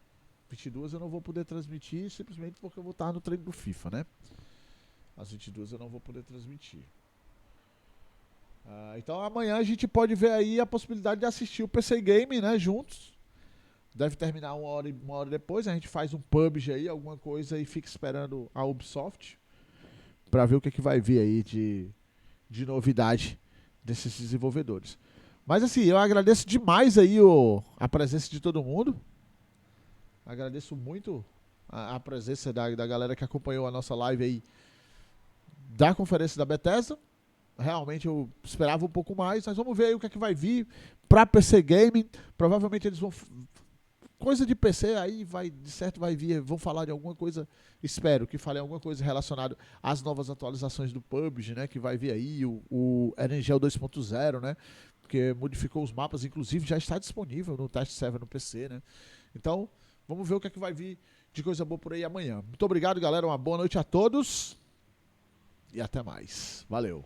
[SPEAKER 5] 22 eu não vou poder transmitir, simplesmente porque eu vou estar no treino do FIFA, né? Às 22 eu não vou poder transmitir. Então amanhã a gente pode ver aí a possibilidade de assistir o PC Game, né, juntos. Deve terminar uma hora depois, a gente faz um PUBG aí, alguma coisa, e fica esperando a Ubisoft para ver o que, é que vai vir aí de novidade desses desenvolvedores. Mas assim, eu agradeço demais aí a presença de todo mundo. Agradeço muito a presença da galera que acompanhou a nossa live aí da Conferência da Bethesda. Realmente eu esperava um pouco mais, mas vamos ver aí o que é que vai vir para PC Gaming. Provavelmente eles vão... Coisa de PC aí vai, de certo vai vir, vão falar de alguma coisa, espero que falem alguma coisa relacionada às novas atualizações do PUBG, né, que vai vir aí, o Erangel 2.0, né, porque modificou os mapas, inclusive já está disponível no teste server no PC, né. Então, vamos ver o que é que vai vir de coisa boa por aí amanhã. Muito obrigado, galera, uma boa noite a todos e até mais. Valeu.